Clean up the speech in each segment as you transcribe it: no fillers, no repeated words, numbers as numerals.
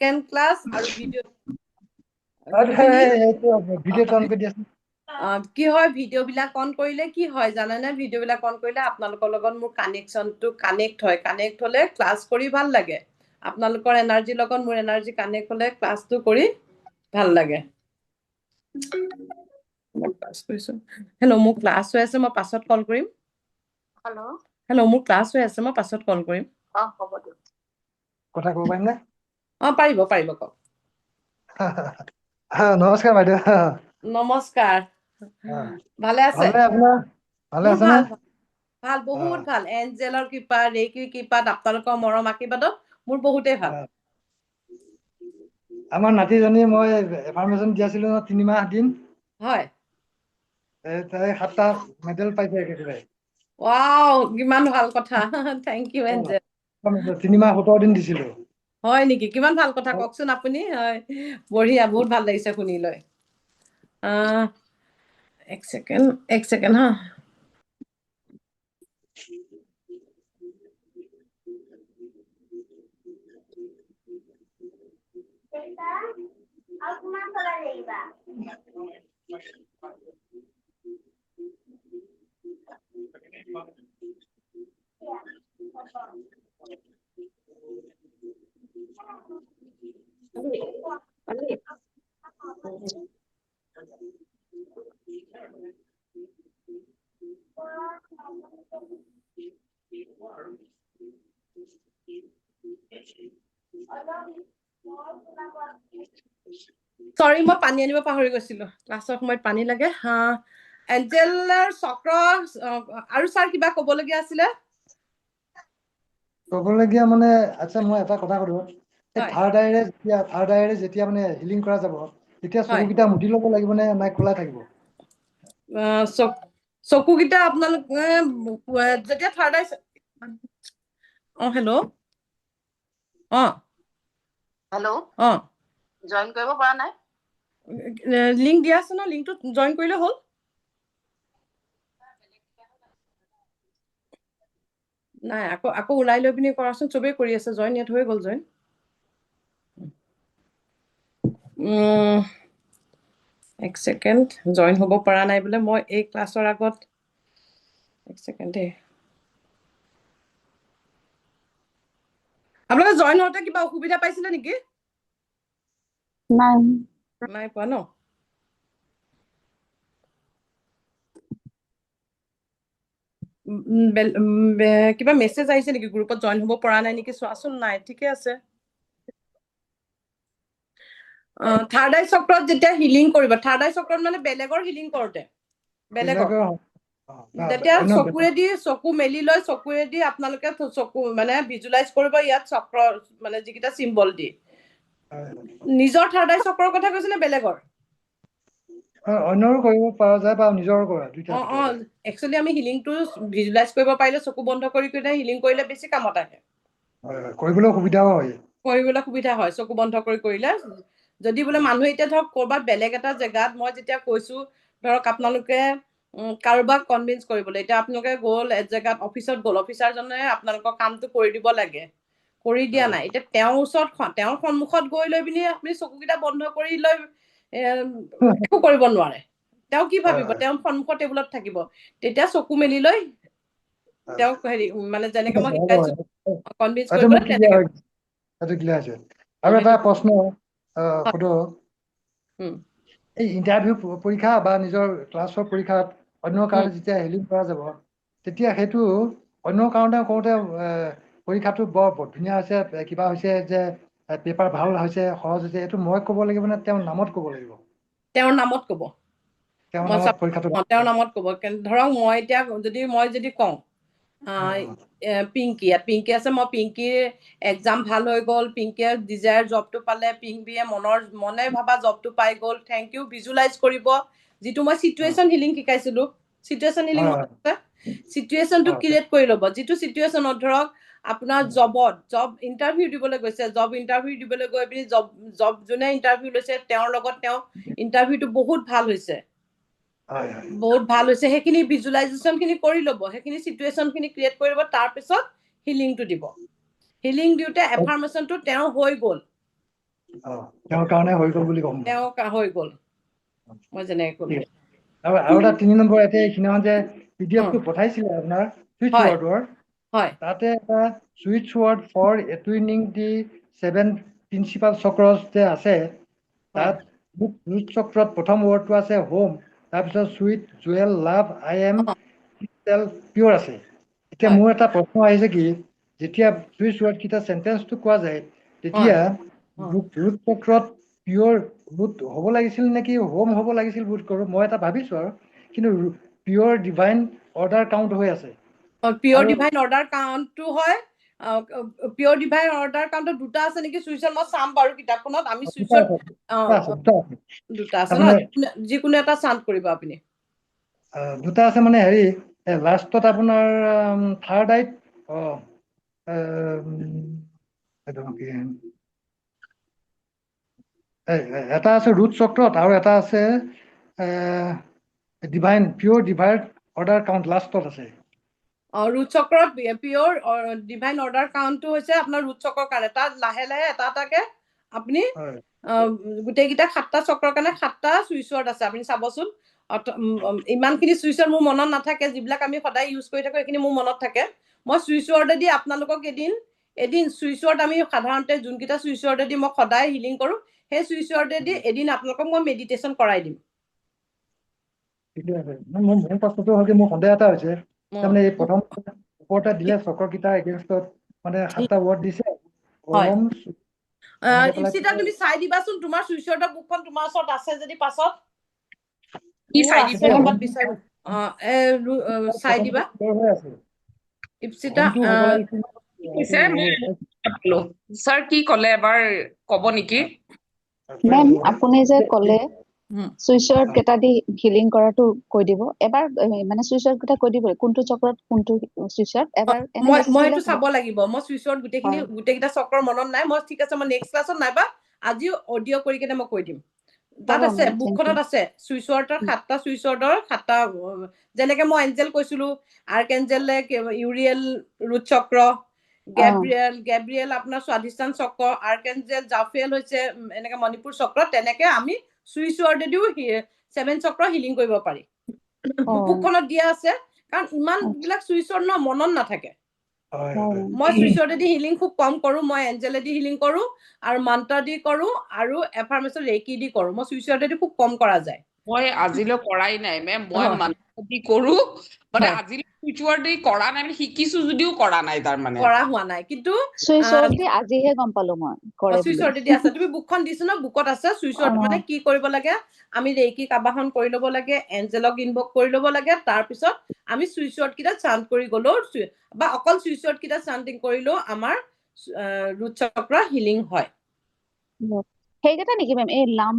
Second class আৰু video ভিডিঅ'টো on কৰি দিয়াচোন কি হয় ভিডিঅ' বিলাক অন কৰিলে কি হয় জানেনে ভিডিঅ' বিলাক অন কৰিলে আপোনালোকৰ লগত মোৰ কানেকশ্যনটো কানেক্ট হয় কানেক্ট হ'লে ক্লাছ কৰি ভাল লাগে আপোনালোকৰ এনাৰ্জিৰ লগত মোৰ এনাৰ্জি কানেক্ট হ'লে ক্লাছটো কৰি ভাল লাগে হেল্ল' মোৰ ক্লাছ হৈ আছে মই পাছত কল কৰিম হেল্ল' মোৰ ক্লাছ হৈ আছে মই পাছত কল কৰিম হ'ব দিয়ক কথা ক'ব পাৰিম নে পাৰিব কওক নমস্কাৰ বাইদেউ নমস্কাৰ ভালে আছে ভালে আপোনাৰ ভালে মোৰ আছে ভাল নে ভাল বহুত ভাল এঞ্জেলৰ কৃপা ৰেইকিৰ কৃপাত আপোনালোকৰ মৰম আশীৰ্বাদত মোৰ বহুতেই ভাল আমাৰ নাতিজনী মই এফাৰ্মেশ্যন দি আছিলো 3 মাহ দিন হয় তাই 7টা মেডেল পাইছে একেবাৰে ৱাও কিমান ভাল কথা থেংক ইউ এঞ্জেল 3 মাহ 17 দিন দিছিলো হয় নেকি কিমান ভাল কথা কওকচোন আপুনি হয় বঢ়িয়া বহুত ভাল লাগিছে শুনি লৈ এক ছেকেণ্ড হা চৰি মই পানী আনিব পাহৰি গৈছিলো ক্লাছৰ সময়ত পানী লাগে এঞ্জেলৰ চক্ৰ আৰু ছাৰ কিবা ক'বলগীয়া আছিলে ক'বলগীয়া মানে আচ্ছা মই এটা কথা সুধো এই থাৰ্ড আইৰে যেতিয়া মানে হিলিং কৰা যাব তেতিয়া চকুকেইটা মুদি ল'ব লাগিব নে নাই খোলা থাকিব চকুকেইটা আপোনালোকে যেতিয়া থাৰ্ড আই হেল্ল' জইন কৰিব পৰা নাই লিংক দিয়া আছে ন লিংকটো জইন কৰিলে হ'ল নাই আকৌ ওলাই লৈ পিনি কৰাচোন চবেই কৰি আছে জইন ইয়াত হৈ গ'ল জইন এক ছেকেণ্ড জইন হ'ব পৰা নাই বোলে মই এই ক্লাছৰ আগত এক ছেকেণ্ড দেই আপোনালোকে জইন হওঁতে কিবা অসুবিধা পাইছিলে নেকি নাই পোৱা ন কিবা মেছেজ আহিছে নেকি গ্ৰুপত জইন হ'ব পৰা নাই নেকি চোৱাচোন নাই ঠিকে আছে থাৰ্ড আই চক্ৰত যেতিয়া হিলিং কৰিব থাৰ্ড আই চক্ৰত মানে বেলেগৰ হিলিং কৰোতে বেলেগৰ যেতিয়া চকুৰেদি চকু মেলি লৈ চকুৰেদি আপোনালোকে চকু মানে ভিজুৱেলাইজ কৰিব ইয়াত চক্ৰ মানে যিকেইটা চিম্বল দি নিজৰ থাৰ্ড আই চক্ৰৰ কথা কৈছে নে বেলেগৰ অন্যৰো কৰিব পৰা যায় বা নিজৰো কৰা একচুৱেলি আমি হিলিংটো ভিজুৱেলাইজ কৰিব পাৰিলে চকু বন্ধ কৰি হিলিং কৰিলে বেছি কামত আহে কৰিবলৈ সুবিধাও হয় কৰিবলৈ সুবিধা হয় চকু বন্ধ কৰি কৰিলে যদি বোলে মানুহ এতিয়া ধৰক ক'ৰবাত বেলেগ এটা জেগাত মই যেতিয়া কৈছো ধৰক আপোনালোকে কাৰোবাক কনভিন্স কৰিবলৈ এতিয়া আপোনালোকে গ'ল জেগাত অফিচত গ'ল অফিচাৰজনে আপোনালোকৰ কামটো কৰি দিব লাগে কৰি দিয়া নাই এতিয়া তেওঁৰ ওচৰত তেওঁৰ সন্মুখত গৈ লৈ পিনি আপুনি চকুকেইটা বন্ধ কৰি লৈ একো কৰিব নোৱাৰে তেওঁ কি ভাবিব তেওঁ সন্মুখৰ টেবুলত থাকিব তেতিয়া চকু মেলি লৈ তেওঁক হেৰি মানে যেনেকে মই শিকাইছো কনভিন্স কৰিবলৈ তেনেকে আৰু এটা প্ৰশ্ন সুধো এই ইণ্টাৰভিউ পৰীক্ষা বা নিজৰ ক্লাছৰ পৰীক্ষাত অন্য কাৰণে যেতিয়া হেলিং কৰা যাব তেতিয়া সেইটো অন্য কাৰণে কৰোঁতে পৰীক্ষাটো বৰ ধুনীয়া হৈছে কিবা হৈছে যে পেপাৰ ভাল হৈছে সহজ হৈছে এইটো মই ক'ব লাগিব নে তেওঁৰ নামত ক'ব লাগিব তেওঁৰ নামত ক'ব তেওঁৰ নামত ক'ব ধৰক মই এতিয়া মই যদি কওঁ পিংকি আছে মই পিংকিৰ এক্সাম ভাল হৈ গ'ল পিংকিয়ে ডিজায়াৰ জবটো পালে পিংকিয়ে মনে ভাবা জবটো পাই গ'ল থেংক ইউ ভিজুৱেলাইজ কৰিব যিটো মই চিটুৱেশ্যন হিলিং শিকাইছিলো চিটুৱেশ্যন হিলিং চিটুৱেশ্যনটো ক্ৰিয়েট কৰি ল'ব যিটো চিটুৱেশ্যনত ধৰক আপোনাৰ জব ইণ্টাৰভিউ দিবলৈ গৈছে জব ইণ্টাৰভিউ দিবলৈ গৈ পিনি জব যোনে ইণ্টাৰভিউ লৈছে তেওঁৰ লগত তেওঁ ইণ্টাৰভিউটো বহুত ভাল হৈছে সেইখিনি ভিজুৱেলাইজেশ্যন খিনি কৰি ল'ব সেইখিনি চিটুৱেশ্যন খিনি ক্ৰিয়েট কৰিব তাৰপিছত হিলিংটো দিব হিলিং দিওঁতে এফাৰ্মেশ্যনটো তেওঁৰ হৈ গ'ল তেওঁৰ কাৰণে হৈ গ'ল বুলি ক'ম মই। তেওঁ হৈ গ'ল মই যেনেকৈ ক'লো। ঠিক আছে। আৰু এটা 3 নম্বৰ ইয়াতে এইখিনিখন যে PDF টো পঠাইছিলে আপোনাৰ সুইচ হয় ৱৰ্ডৰ, হয় তাতে এটা switch word for attuning the 7 principal chakras যে আছে, তাত ৰুট চক্ৰত প্ৰথম ৱৰ্ডটো আছে হোম, তাৰপিছত sweet, jewel, love, I am pure আছে। এতিয়া হয় মোৰ এটা প্ৰশ্ন আহিছে কি, যেতিয়া সুইচ ৱৰ্ড কেইটা চেণ্টেন্সটো কোৱা যায়, তেতিয়া ৰুট চক্ৰত পিয়ৰ ৰুট হ'ব লাগিছিল নেকি হোম হ'ব লাগিছিল বোধ কৰোঁ, মই এটা ভাবিছো আৰু, কিন্তু পিয়ৰ ডিভাইন অৰ্ডাৰ কাউণ্ট হৈ আছে। পিয়ৰ আৰু ডিভাইন অৰ্ডাৰ কাউণ্টটো হয়, পিয়ৰ ডিভাইন অৰ্ডাৰ কাউণ্টত দুটা আছে নেকি চুইচত, মই চাম বাৰু কিতাপখনত। আমি দুটা চুইচত আছে, দুটা আছে। দুটা আছে ন, তাৰমানে যিকোনো এটা চান্ত কৰিব আপুনি। দুটা আছে মানে হেৰি লাষ্টত আপোনাৰ থাৰ্ড আইট এটা আছে ৰুট চক্ৰত আৰু এটা আছে ডিভাইন পিয়ৰ ডিভাইন অৰ্ডাৰ কাউণ্ট লাষ্টত আছে। ৰুট চক্ৰত পিয়ৰ ডিভাইন অৰ্ডাৰ কাউণ্টটো হৈছে আপোনাৰ ৰুট চক্ৰৰ কাৰণে। তাত লাহে লাহে এটা এটাকে আপুনি হয় গোটেইকেইটা 7টা চক্ৰৰ কাৰণে 7টা চুইচ ৱৰ্ড আছে, আপুনি চাবচোন। ইমানখিনি চুইচ ৱৰ্ড মোৰ মনত নাথাকে, যিবিলাক আমি সদায় ইউজ কৰি থাকো সেইখিনি মোৰ মনত থাকে। মই চুইচ ৱৰ্ডেদি আপোনালোকক এদিন চুইচ ৱৰ্ড আমি সাধাৰণতে যোনকেইটা চুইচ ৱৰ্ডেদি মই সদায় হিলিং কৰোঁ, সেই চুইচ ৱৰ্ডেদি এদিন আপোনালোকক মই মেডিটেশ্যন কৰাই দিম। ঠিকে আছে। মোৰ মেইন প্ৰশ্নটো হ'ল কি, মোৰ সন্দেহ এটা হৈছে, তাৰমানে এই প্ৰথম ওপৰতে দিলে চক্ৰকেইটা এগেইনষ্টত মানে 7টা ৱৰ্ড দিছে, হয় ওম এনেকে পেলাই ইপ্সিতা, তুমি চাই দিবাচোন তোমাৰ চুইচ ৱৰ্ডৰ বুকখন তোমাৰ ওচৰত আছে যদি পাছত। কি মোৰ চাই আছে দিব? ক'ৰবাত বিচাৰিব, চাই দিবা হৈ আছে। ইপ্সিতা। হোমটো হ'ব লাগিছিল, কৈছে মই নাপালো। ছাৰ কি ক'লে এবাৰ ক'ব নেকি? মেম আপুনি যে ক'লে হুম। চুইচৰ কেইটা দি হিলিং কৰাটো কৈ দিব এবাৰ, মানে চুইচৰ কেইটা কৈ দিব, কোনটো চক্ৰত কোনটো চুইচত এবাৰ এনে মেছেজ মই দিলে এইটো চাব লাগিব, মই চুইচত হয়। গোটেইকেইটা চক্ৰৰ মনত নাই। মই ঠিক আছে, মই নেক্সট ক্লাছত নাইবা আজিও অডিঅ' কৰি কেনে মই কৈ দিম। তাত হ'ব আছে, মেম, থেংক ইউ। বুকখনত আছে চুইচ ৱৰ্ডৰ 7টা চুইচ ৱৰ্ডৰ 7টা, যেনেকে মই এঞ্জেল কৈছিলো, আৰ্ক এঞ্জেলে ইউৰিয়েল ৰুট চক্ৰ, গেব্ৰিয়েল আপোনাৰ স্বাধিষ্ঠান চক্ৰ, আৰ্ক এঞ্জেল জাফিয়েল হৈছে এনেকে মণিপুৰ চক্ৰ। তেনেকে আমি চুইচ ৱৰ্ডেদিও 7 চক্ৰ হিলিং কৰিব পাৰি। বুকখনত দিয়া আছে, কাৰণ ইমান বিলাক চুইচ ৱৰ্ড ন মনত নাথাকে। মই চুইচ ৱৰ্ডেদি হিলিং খুব কম কৰো, মই এঞ্জেলেদি হিলিং কৰো আৰু মন্ত্ৰ দি কৰো আৰু এফাৰ্মেশ্যন ৰেকি দি কৰো। মই চুইচ ৱৰ্ডেদি খুব কম কৰা যায়। মই আজিলৈ কৰাই নাই মেম, মই মন্ত্ৰ দি কৰো, মানে আজিলৈ চুইচ ৱৰ্ড দি কৰা নাই, মানে শিকিছো যদিও কৰা নাই তাৰমানে। কৰা হোৱা নাই, কিন্তু চুইচ ৱৰ্ড দি আজিহে গম পালো মই কৰে চুইচ বুলি। ৱৰ্ডেদি আছে। তুমি বুকখন দিছো ন, বুকত আছে চুইচ ৱৰ্ড মানে কি কৰিব লাগে। আমি ৰেকিক আবাহন কৰি ল'ব লাগে, এঞ্জেলক ইনভক কৰি ল'ব লাগে, তাৰপিছত আমি চুইচ ৱৰ্ড কেইটা চান্ট কৰি গ'লেও বা অকল চুইচ ৱৰ্ড কেইটা চান্টিং কৰিলেও আমাৰ ৰুট চক্ৰ হিলিং হয়। সেইকেইটা নেকি মেম, এই লাম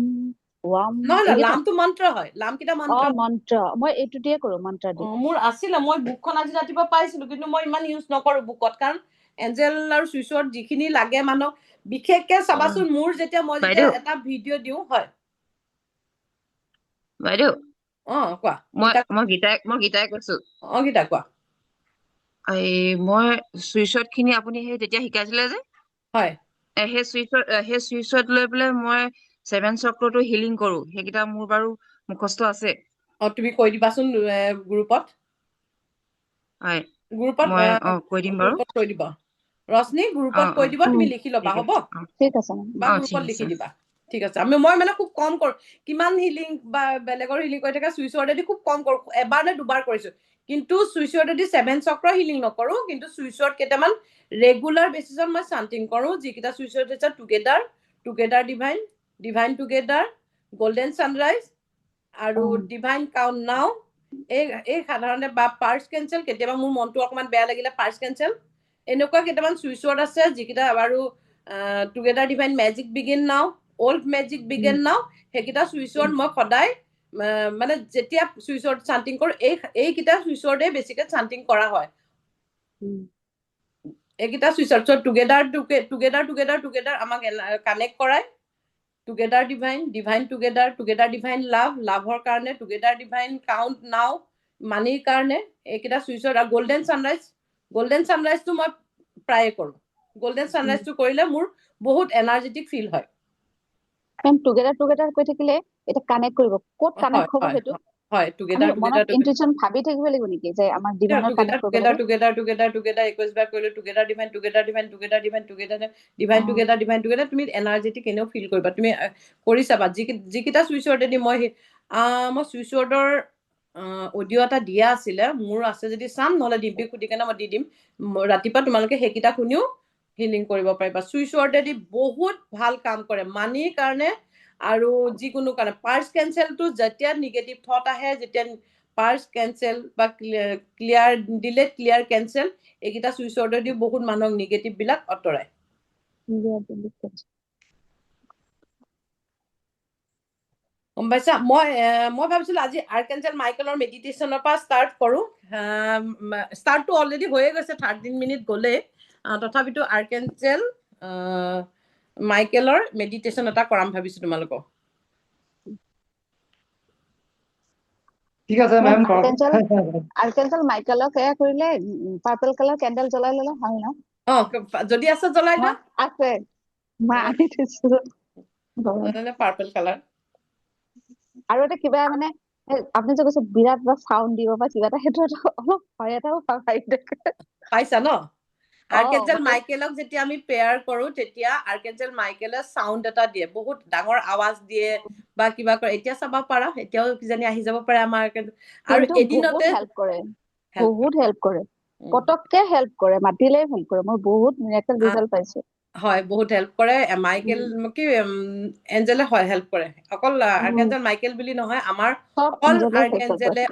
ৱাম নহয়, লামটো মন্ত্ৰ হয়, লাম কেইটা মন্ত্ৰ। মন্ত্ৰ মই এইটো দিয়ে কৰো, মন্ত্ৰ দি। মোৰ আছিলে, মই বুকখন আজি ৰাতিপুৱা পাইছিলো, কিন্তু মই ইমান ইউজ নকৰো বুকত, কাৰণ এঞ্জেল আৰু চুইচ ৱৰ্ড যিখিনি লাগে মানুহক, বিশেষকে চাবাচোন মোৰ যেতিয়া মই যেতিয়া এটা ভিডিঅ' দিওঁ। হয় বাইদেউ, কোৱা। মই গীতাই কৈছো। গীতা কোৱা। মই চুইচত খিনি আপুনি সেই তেতিয়া শিকাইছিলে যে, হয় সেই চুইচত লৈ পেলাই মই 7 চক্ৰটো হিলিং কৰো। সেইকেইটা মোৰ বাৰু মুখস্থ আছে। তুমি কৈ দিবাচোন গ্ৰুপত। হয়, গ্ৰুপত মই কৈ দিম বাৰু। কৈ দিবা ৰশ্মি, গ্ৰুপত কৈ দিবা, তুমি লিখি ল'বা ঠিক হ'ব, আছে। ঠিক আছে বা ঠিক গ্ৰুপত লিখি আছে। দিবা। ঠিক আছে। মই মানে খুব কম কৰো, কিমান হিলিং বা বেলেগৰ হিলিং কৰি থাকে, চুইচ ৱৰ্ডেদি খুব কম কৰো, এবাৰ নে দুবাৰ কৰিছো। কিন্তু চুইচ ৱৰ্ডেদি 7 চক্ৰ হিলিং নকৰো, কিন্তু চুইচ ৱৰ্ড কেইটামান ৰেগুলাৰ বেচিছত মই চান্টিং কৰো। যিকেইটা চুইচ ৱৰ্ড হৈছে together divine, divine together, golden sunrise আৰু ডিভাইন কাউণ্ট নাও। এই সাধাৰণতে বা পাৰ্চ কেঞ্চেল, কেতিয়াবা মোৰ মনটো অকমান বেয়া লাগিলে পাৰ্চ কেঞ্চেল, এনেকুৱা কেইটামান চুইচ ৱৰ্ড আছে যিকেইটা, আৰু টুগেডাৰ ডিভাইন মেজিক বিগিন নাও, অল্ড মেজিক বিগিন নাও। সেইকেইটা চুইচ ৱৰ্ড মই সদায় মানে যেতিয়া চুইচ ৱৰ্ড চান্টিং কৰো, এইকেইটা চুইচ ৱৰ্ডে বেছিকে চান্টিং কৰা হয়। এইকেইটা চুইচ ৱৰ্ড টুগেডাৰ আমাক কানেক্ট কৰাই। Together divine, divine together divine লাভ, লাভৰ কাৰণে টুগেডাৰ ডিভাইন কাউণ্ট নাও, মানিৰ কাৰণে এইকেইটা চুইচ ৱৰ্ড। আৰু গল্ডেন ছানৰাইজটো মই প্ৰায়ে কৰো। গল্ডেন ছানৰাইজটো কৰিলে মোৰ বহুত এনাৰ্জেটিক ফিল হয়। মেম টুগেডাৰ কৈ থাকিলে এটা কানেক্ট কৰিব ক'ত হয় কানেক্ট হ'ব হয় সেইটো হয় আমি টুগেদাৰ মনত টুগেদাৰ ইনটুইচন ভাবি থাকিব লাগিব নেকি যে আমাৰ ডিভাইনৰ টুগেদাৰ কানেক্ট কৰিব টুগেদাৰ লাগে টুগেদাৰ টুগেদাৰ টুগেদাৰ 21 বাৰ কৰিলো together divine together divine together divine together divine together divine together তুমি এনাৰ্জেটিক এনেও ফিল কৰিবা তুমি কৰি চাবা যিকেইটা চুইচ ৱৰ্ডেদি মই চুইচ ৱৰ্ডৰ অডিঅ' এটা দিয়া আছিলে মোৰ আছে যদি চাম নহ'লে ডিম্পিক সুধি কেনে মই দি দিম ৰাতিপুৱা তোমালোকে সেইকেইটা শুনিও হিলিং কৰিব পাৰিবা চুইচ ৱৰ্ডেদি বহুত ভাল কাম কৰে মানিৰ কাৰণে আৰু যিকোনো কাৰণে পাৰ্চ কেঞ্চেলটো যেতিয়া নিগেটিভ থট আহে যেতিয়া পাৰ্চ কেঞ্চেল বা ক্লিয়াৰ ডিলেট ক্লিয়াৰ কেঞ্চেল এইকেইটা চুইচ ৱৰ্ডেদি বহুত মানুহক নিগেটিভ বিলাক আঁতৰায় গম পাইছা মই ভাবিছিলো আজি আৰ্কেঞ্জেল মাইকেলৰ মেডিটেশ্যনৰ পৰা ষ্টাৰ্ট কৰো ষ্টাৰ্টটো অলৰেডি হৈয়ে গৈছে 13 মিনিট গ'লেই তথাপিতো আৰ্কেঞ্জেল মাইকেলৰ মেডিটেশ্যন এটা কৰাম ভাবিছো তোমালোকক ঠিক আছে মেম কৰক আৰ্কেঞ্জেল মাইকেলক এয়া কৰিলে পাৰ্পল কালাৰ কেণ্ডেল জ্বলাই ল'লে হয় ন যদি আছে জ্বলাই লোৱা আছে মই আনি থৈছো পাৰ্পল কালাৰ আৰু এটা কিবা মানে আপুনি যে কৈছে বিৰাট বা চাউণ্ড দিব বা কিবা এটা সেইটো অলপ ভয় এটাও পাইছা ন আৰ্কেঞ্জেল মানে মাইকেলক যেতিয়া আমি প্ৰেয়াৰ কৰো তেতিয়া আৰ্কেঞ্জেল মাইকেলে চাউণ্ড এটা দিয়ে বহুত ডাঙৰ আৱাজ দিয়ে বা কিবা কৰে এতিয়া চাব পাৰা এতিয়াও কিজানি আহি যাব পাৰে আমাৰ আৰু কিন্তু এদিনতে বহুত হেল্প কৰে পটককে হেল্প কৰে মাতিলে হেল্প কৰে মই বহুত মিৰাকেল ৰিজাল্ট পাইছো হয় বহুত হেল্প কৰে মাইকেল কি এঞ্জেলে হয় হেল্প কৰে অকল আৰ্কেঞ্জেল মাইকেল বুলি নহয় আমাৰ অল আৰ্কেঞ্জেলে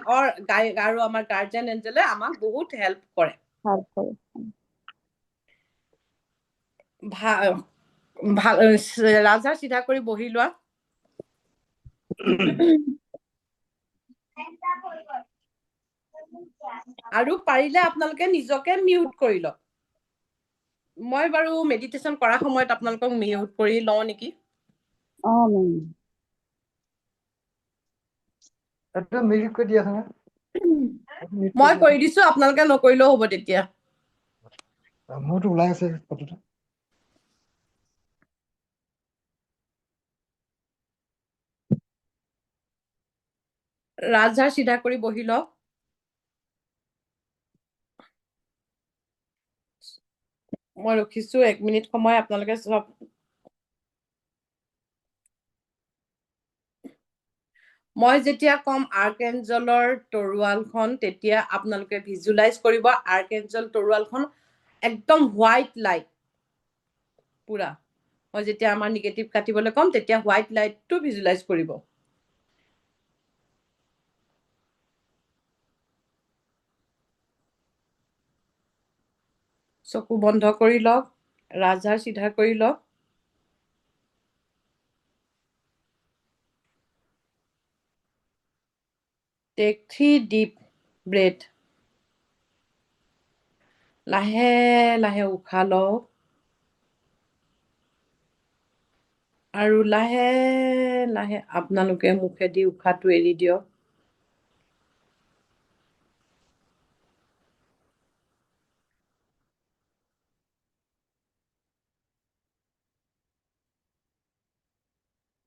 আৰু আমাৰ গাৰ্জেন এঞ্জেলে আমাক বহুত হেল্প কৰে ভাল ৰাজা চিধা কৰি বহি লোৱা আৰু পাৰিলে আপোনালোকে নিজকে মিউট কৰি লওক মই বাৰু মেডিটেশ্যন কৰা সময়ত আপোনালোকক মিউট কৰি লওঁ নেকি মিউট কৰি দিয়া মই কৰি দিছো আপোনালোকে নকৰিলেও হ'ব তেতিয়া মোৰতো ওলাই আছে ফটোটো ৰাজহাড় চিধা কৰি বহি লওক মই ৰখিছো 1 মিনিট সময় আপোনালোকে চব মই যেতিয়া কম আৰ্কেঞ্জেলৰ তৰোৱালখন তেতিয়া আপোনালোকে ভিজুৱেলাইজ কৰিব আৰ্কেঞ্জেল তৰোৱালখন একদম হোৱাইট লাইট পুৰা মই যেতিয়া আমাৰ নিগেটিভ কাটিবলৈ কম তেতিয়া হোৱাইট লাইটটো ভিজুৱেলাইজ কৰিব চকু বন্ধ কৰি লওক ৰাজহাড় চিধা কৰি লওক টেক 3 ডিপ ব্ৰেথ লাহে লাহে উশাহ লওক আৰু লাহে লাহে আপোনালোকে মুখেদি উশাহটো এৰি দিয়ক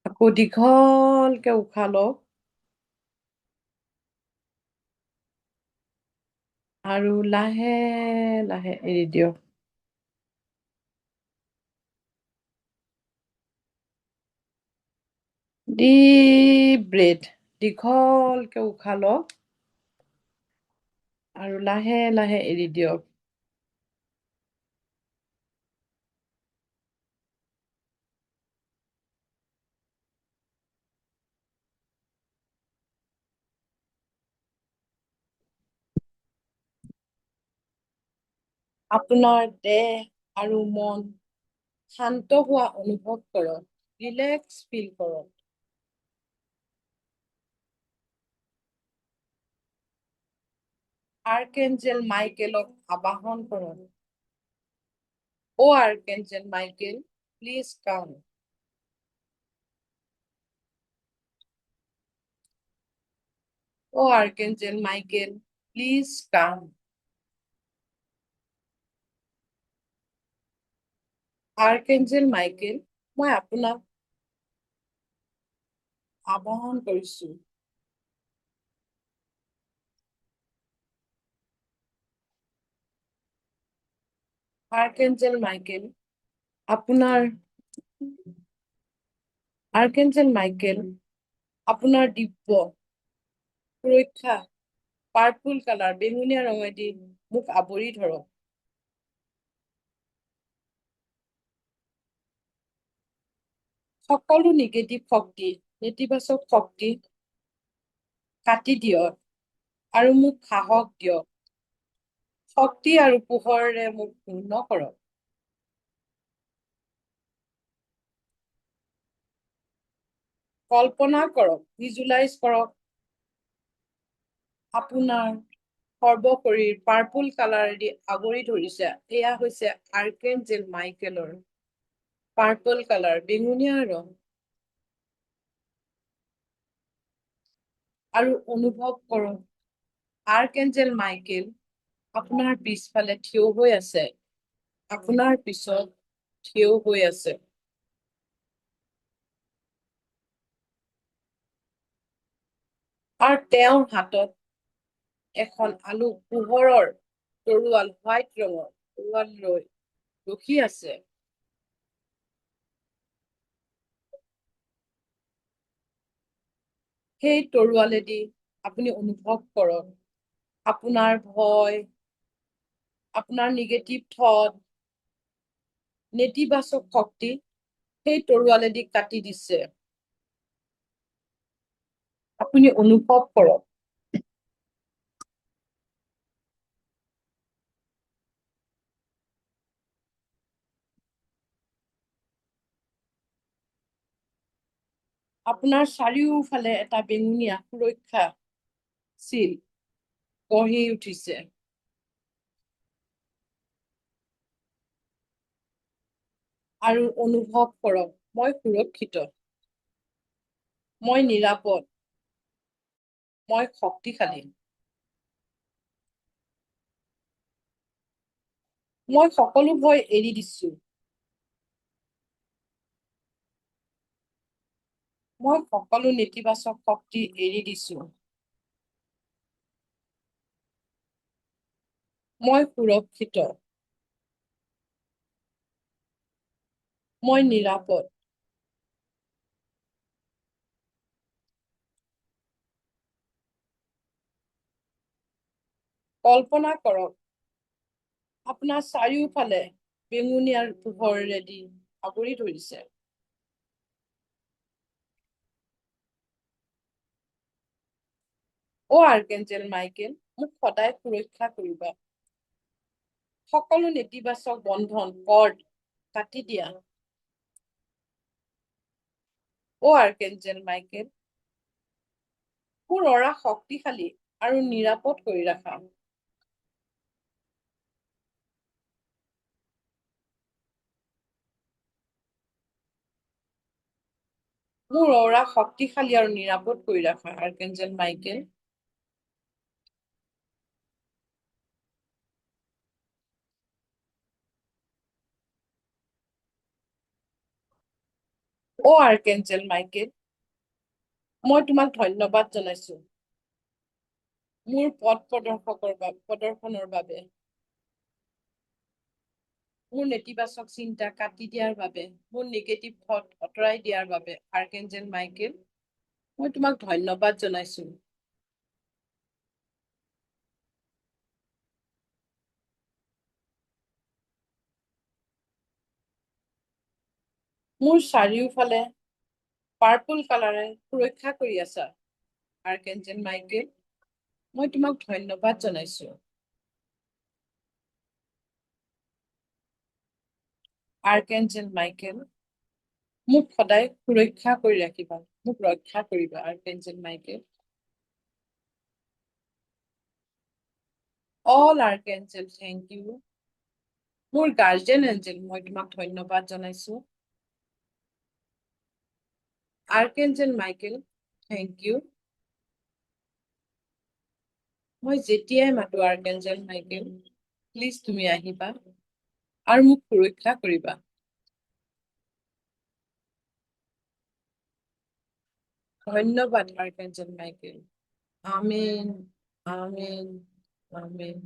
আকৌ দীঘলকে উশাহ লওক আৰু লাহে লাহে এৰি দিয়ক ডিপ ব্ৰেথ দীঘলকে উশাহ লওক আৰু লাহে লাহে এৰি দিয়ক আপোনাৰ দেহ আৰু মন শান্ত হোৱা অনুভৱ কৰক ৰিলেক্স ফিল কৰক আৰ্কেঞ্জেল মাইকেলক আবাহন কৰক ও আৰ্কেঞ্জেল Michael please come O আৰ্কেঞ্জেল Michael please come আৰ্কেঞ্জেল Michael মই আপোনাক আবাহন কৰিছো। আৰ্কেঞ্জেল মাইকেল, আপোনাৰ দিব্য সুৰক্ষা পাৰ্পল কালাৰ বেঙুনীয়া ৰঙেদি মোক আৱৰি ধৰক। সকলো নেতিবাচক শক্তি কাটি দিয়ক আৰু মোক সাহস দিয়ক। শক্তি আৰু পোহৰেৰে মোক পূৰ্ণ কৰক। কল্পনা কৰক, ভিজুৱেলাইজ কৰক, আপোনাৰ সৰ্বশৰীৰ পাৰ্পল কালাৰেদি আৱৰি ধৰিছে। এয়া হৈছে আৰ্কেঞ্জেল মাইকেলৰ পাৰ্পল কালাৰ বেঙুনীয়া ৰং। আৰু অনুভৱ কৰক আৰ্কেঞ্জেল মাইকেল আপোনাৰ পিছফালে থিয় হৈ আছে, আপোনাৰ পিছত থিয় হৈ আছে। আৰু তেওঁৰ হাতত এখন পোহৰৰ তৰোৱাল, হোৱাইট ৰঙৰ তৰোৱাল লৈ ৰখি আছে। সেই তৰোৱালেদি আপুনি অনুভৱ কৰক আপোনাৰ ভয়, আপোনাৰ নিগেটিভ থট, নেতিবাচক শক্তি সেই তৰোৱালেদি কাটি দিছে। আপুনি অনুভৱ কৰক। আপোনাৰ চাৰিওফালে এটা বেঙুনীয়া সুৰক্ষা চিল গঢ়ি উঠিছে। আৰু অনুভৱ কৰক মই সুৰক্ষিত, মই নিৰাপদ, মই শক্তিশালী। মই সকলো ভয় এৰি দিছো। মই সকলো নেতিবাচক শক্তি এৰি দিছো। মই সুৰক্ষিত, মই নিৰাপদ। কল্পনা কৰক আপোনাৰ চাৰিওফালে বেঙুনীয়া পোহৰেদি আৱৰি ধৰিছে। আৰ্কেঞ্জেল মাইকেল, মোক সদায় সুৰক্ষা কৰিবা। সকলো নেতিবাচক বন্ধন কৰ্ড কাটি দিয়া। আৰ্কেঞ্জেল মাইকেল, মোৰ অৰা শক্তিশালী আৰু নিৰাপদ কৰি ৰাখা। মোৰ অৰা শক্তিশালী আৰু নিৰাপদ কৰি ৰাখা আৰ্কেঞ্জেল মাইকেল। আৰ্কেঞ্জেল মাইকেল, মই তোমাক ধন্যবাদ জনাইছো মোৰ পথ প্ৰদৰ্শনৰ বাবে, মোৰ নেতিবাচক চিন্তা কাটি দিয়াৰ বাবে, মোৰ নিগেটিভ থট আঁতৰাই দিয়াৰ বাবে। আৰ্কেঞ্জেল মাইকেল, মই তোমাক ধন্যবাদ জনাইছো। মোৰ চাৰিওফালে পাৰ্পল কালাৰে সুৰক্ষা কৰি আছা আৰ্কেঞ্জেল মাইকেল, মই তোমাক ধন্যবাদ জনাইছো। আৰ্কেঞ্জেল মাইকেল, মোক সদায় সুৰক্ষা কৰি ৰাখিবা, মোক ৰক্ষা কৰিবা archangel Michael. All archangel, thank you. মোৰ গাৰ্জেন এঞ্জেল, মই তোমাক ধন্যবাদ জনাইছো। Archangel Michael, thank you. মই যেতিয়াই মাতো আৰ্কেঞ্জেল মাইকেল, প্লিজ তুমি আহিবা আৰু মোক সুৰক্ষা কৰিবা। ধন্যবাদ আৰ্কেঞ্জেল মাইকেল। আমিন আমিন আমিন।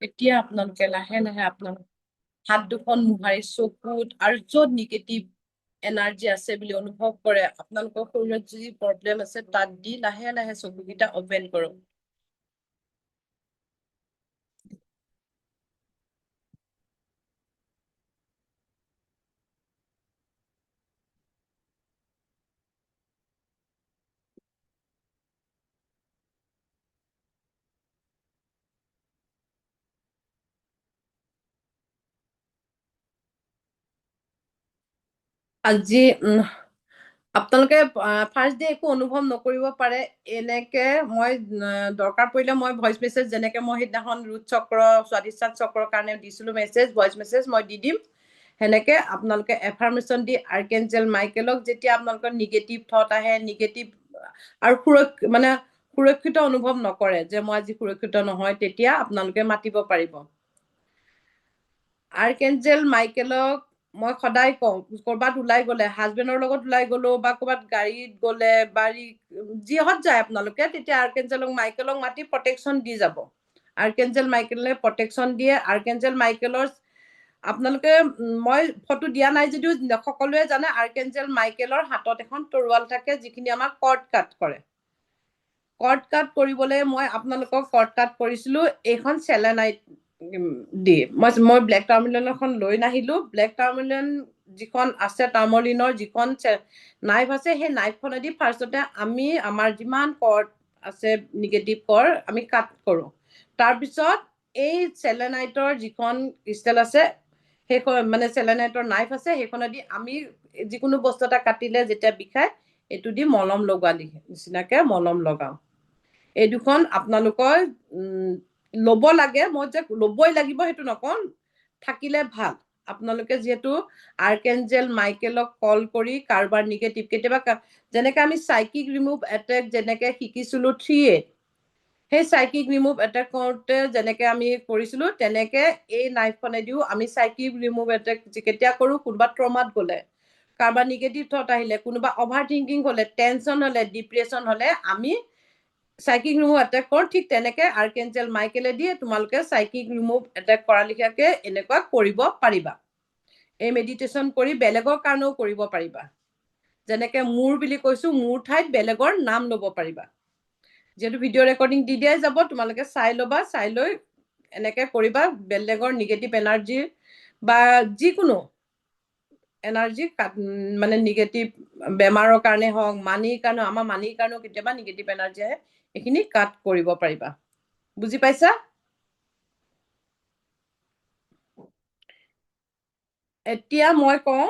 এতিয়া আপোনালোকে লাহে লাহে আপোনালোক হাত দুখন মোহাৰি চকুত আৰু য'ত নিগেটিভ এনাৰ্জি আছে বুলি অনুভৱ কৰে আপোনালোকৰ শৰীৰত যি প্ৰব্লেম আছে তাত দি লাহে লাহে চকুকেইটা অপেন কৰক। আজি আপোনালোকে ফাৰ্ষ্ট ডে একো অনুভৱ নকৰিব পাৰে। এনেকে মই দৰকাৰ পৰিলে মই ভইচ মেছেজ যেনেকে মই সেইদিনাখন ৰুট চক্ৰ স্বাধিষ্ঠান চক্ৰৰ কাৰণে দিছিলো মেছেজ ভইচ মেছেজ মই দি দিম। সেনেকে আপোনালোকে এফাৰ্মেশ্যন দি আৰ্কেঞ্জেল মাইকেলক যেতিয়া আপোনালোকৰ নিগেটিভ থট আহে নিগেটিভ আৰু সুৰক্ষিত অনুভৱ নকৰে যে মই আজি সুৰক্ষিত নহয় তেতিয়া আপোনালোকে মাতিব পাৰিব। আৰ্কেঞ্জেল মাইকেলক মই সদায় কওঁ কৰবাত ওলাই গ'লে হাজবেণ্ডৰ লগত ওলাই গ'লো বা কৰবাত গাড়ীত গ'লে বাৰী যিহত যায় আপোনালোকে তেতিয়া আৰ্কেঞ্জেল মাইকেলক মাতি প্ৰটেকশ্যন দি যাব। আৰ্কেঞ্জেল মাইকেলে প্ৰটেকশ্যন দিয়ে। আৰ্কেঞ্জেল মাইকেলৰ আপোনালোকে মই ফটো দিয়া নাই যদিও সকলোৱে জানে আৰ্কেঞ্জেল মাইকেলৰ হাতত এখন তৰোৱাল থাকে যিখিনি আমাক কৰ্ড কাট কৰে। কৰ্ড কাট কৰিবলৈ মই আপোনালোকক কৰ্ড কাট কৰিছিলো এইখন চেলেনাইট দি। মই ব্লেক টাৰ্মলিনখন লৈ নাহিলো। ব্লেক টাৰ্মলিন যিখন আছে টাৰ্মলিনৰ যিখন নাইফ আছে সেই নাইফখনেদি ফাৰ্ষ্টতে আমি আমাৰ যিমান কৰ্ড আছে নিগেটিভ কৰ্ড আমি কাট কৰোঁ। তাৰপিছত এই চেলেনাইটৰ যিখন ক্ৰিষ্টেল আছে সেইখন মানে চেলেনাইটৰ নাইফ আছে সেইখনেদি আমি যিকোনো বস্তু এটা কাটিলে যেতিয়া বিষায় এইটো দি মলম লগোৱা নিচিনাকে মলম লগাওঁ। এই দুখন আপোনালোকৰ ল'ব লাগে। মই যে ল'বই লাগিব সেইটো নকওঁ, থাকিলে ভাল। আপোনালোকে যিহেতু আৰ্কেঞ্জেল মাইকেলক কল কৰি কাৰোবাৰ নিগেটিভ কেতিয়াবা যেনেকে আমি চাইকিক ৰিমুভ এটেক যেনেকে শিকিছিলো 3A সেই চাইকিক ৰিমুভ এটেক কৰোঁতে যেনেকে আমি কৰিছিলো তেনেকে এই নাইফখনেদিও আমি চাইকিক ৰিমুভ এটেক কেতিয়া কৰোঁ কোনোবা ট্ৰমাত গ'লে কাৰোবাৰ নিগেটিভ থট আহিলে কোনোবা অভাৰ থিংকিং হ'লে টেনচন হ'লে ডিপ্ৰেশ্যন হ'লে আমি চাইকিক ৰিমুভ এটেক কৰোঁ। ঠিক তেনেকে আৰ্কেঞ্জেল মাইকেলে দিয়ে তোমালোকে চাইকিক ৰিমুভ এটেক কৰা লিখিয়াকে এনেকুৱা কৰিব পাৰিবা। এই মেডিটেশ্যন কৰি বেলেগৰ কাৰণেও কৰিব পাৰিবা। যেনেকে মোৰ বুলি কৈছো মোৰ ঠাইত বেলেগৰ নাম ল'ব পাৰিবা। যিহেতু ভিডিঅ' ৰেকৰ্ডিং দি দিয়াই যাব তোমালোকে চাই ল'বা। চাই লৈ এনেকে কৰিবা বেলেগৰ নিগেটিভ এনাৰ্জি বা যিকোনো এনাৰ্জি মানে নিগেটিভ বেমাৰৰ কাৰণে হওক মানিৰ কাৰণেও আমাৰ মানিৰ কাৰণেও কেতিয়াবা নিগেটিভ এনাৰ্জি আহে এইখিনি কাট কৰিব পাৰিবা। বুজি পাইছা? এতিয়া মই কওঁ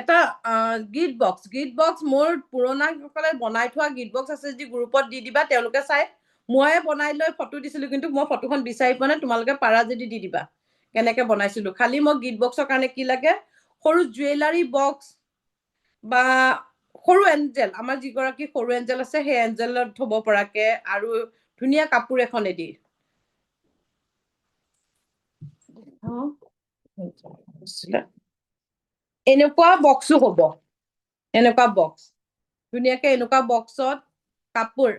এটা গিফ্ট বক্স মোৰ পুৰণাসকলে বনাই থোৱা গিফ্ট বক্স আছে যদি গ্ৰুপত দি দিবা তেওঁলোকে চাই। ময়ে বনাই লৈ ফটো দিছিলো কিন্তু মই ফটোখন বিচাৰি পোৱা নাই। তোমালোকে পাৰা যদি দি দিবা কেনেকে বনাইছিলো। খালি মই গিফ্ট বক্সৰ কাৰণে কি লাগে সৰু জুৱেলাৰী বক্স বা সৰু এঞ্জেল আমাৰ যিগৰাকী সৰু এঞ্জেল আছে সেই এঞ্জেলত থব পৰাকে আৰু ধুনীয়া কাপোৰ এখনেদি এনেকুৱা বক্সো হ'ব। এনেকুৱা বক্স ধুনীয়াকে এনেকুৱা বক্সত কাপোৰ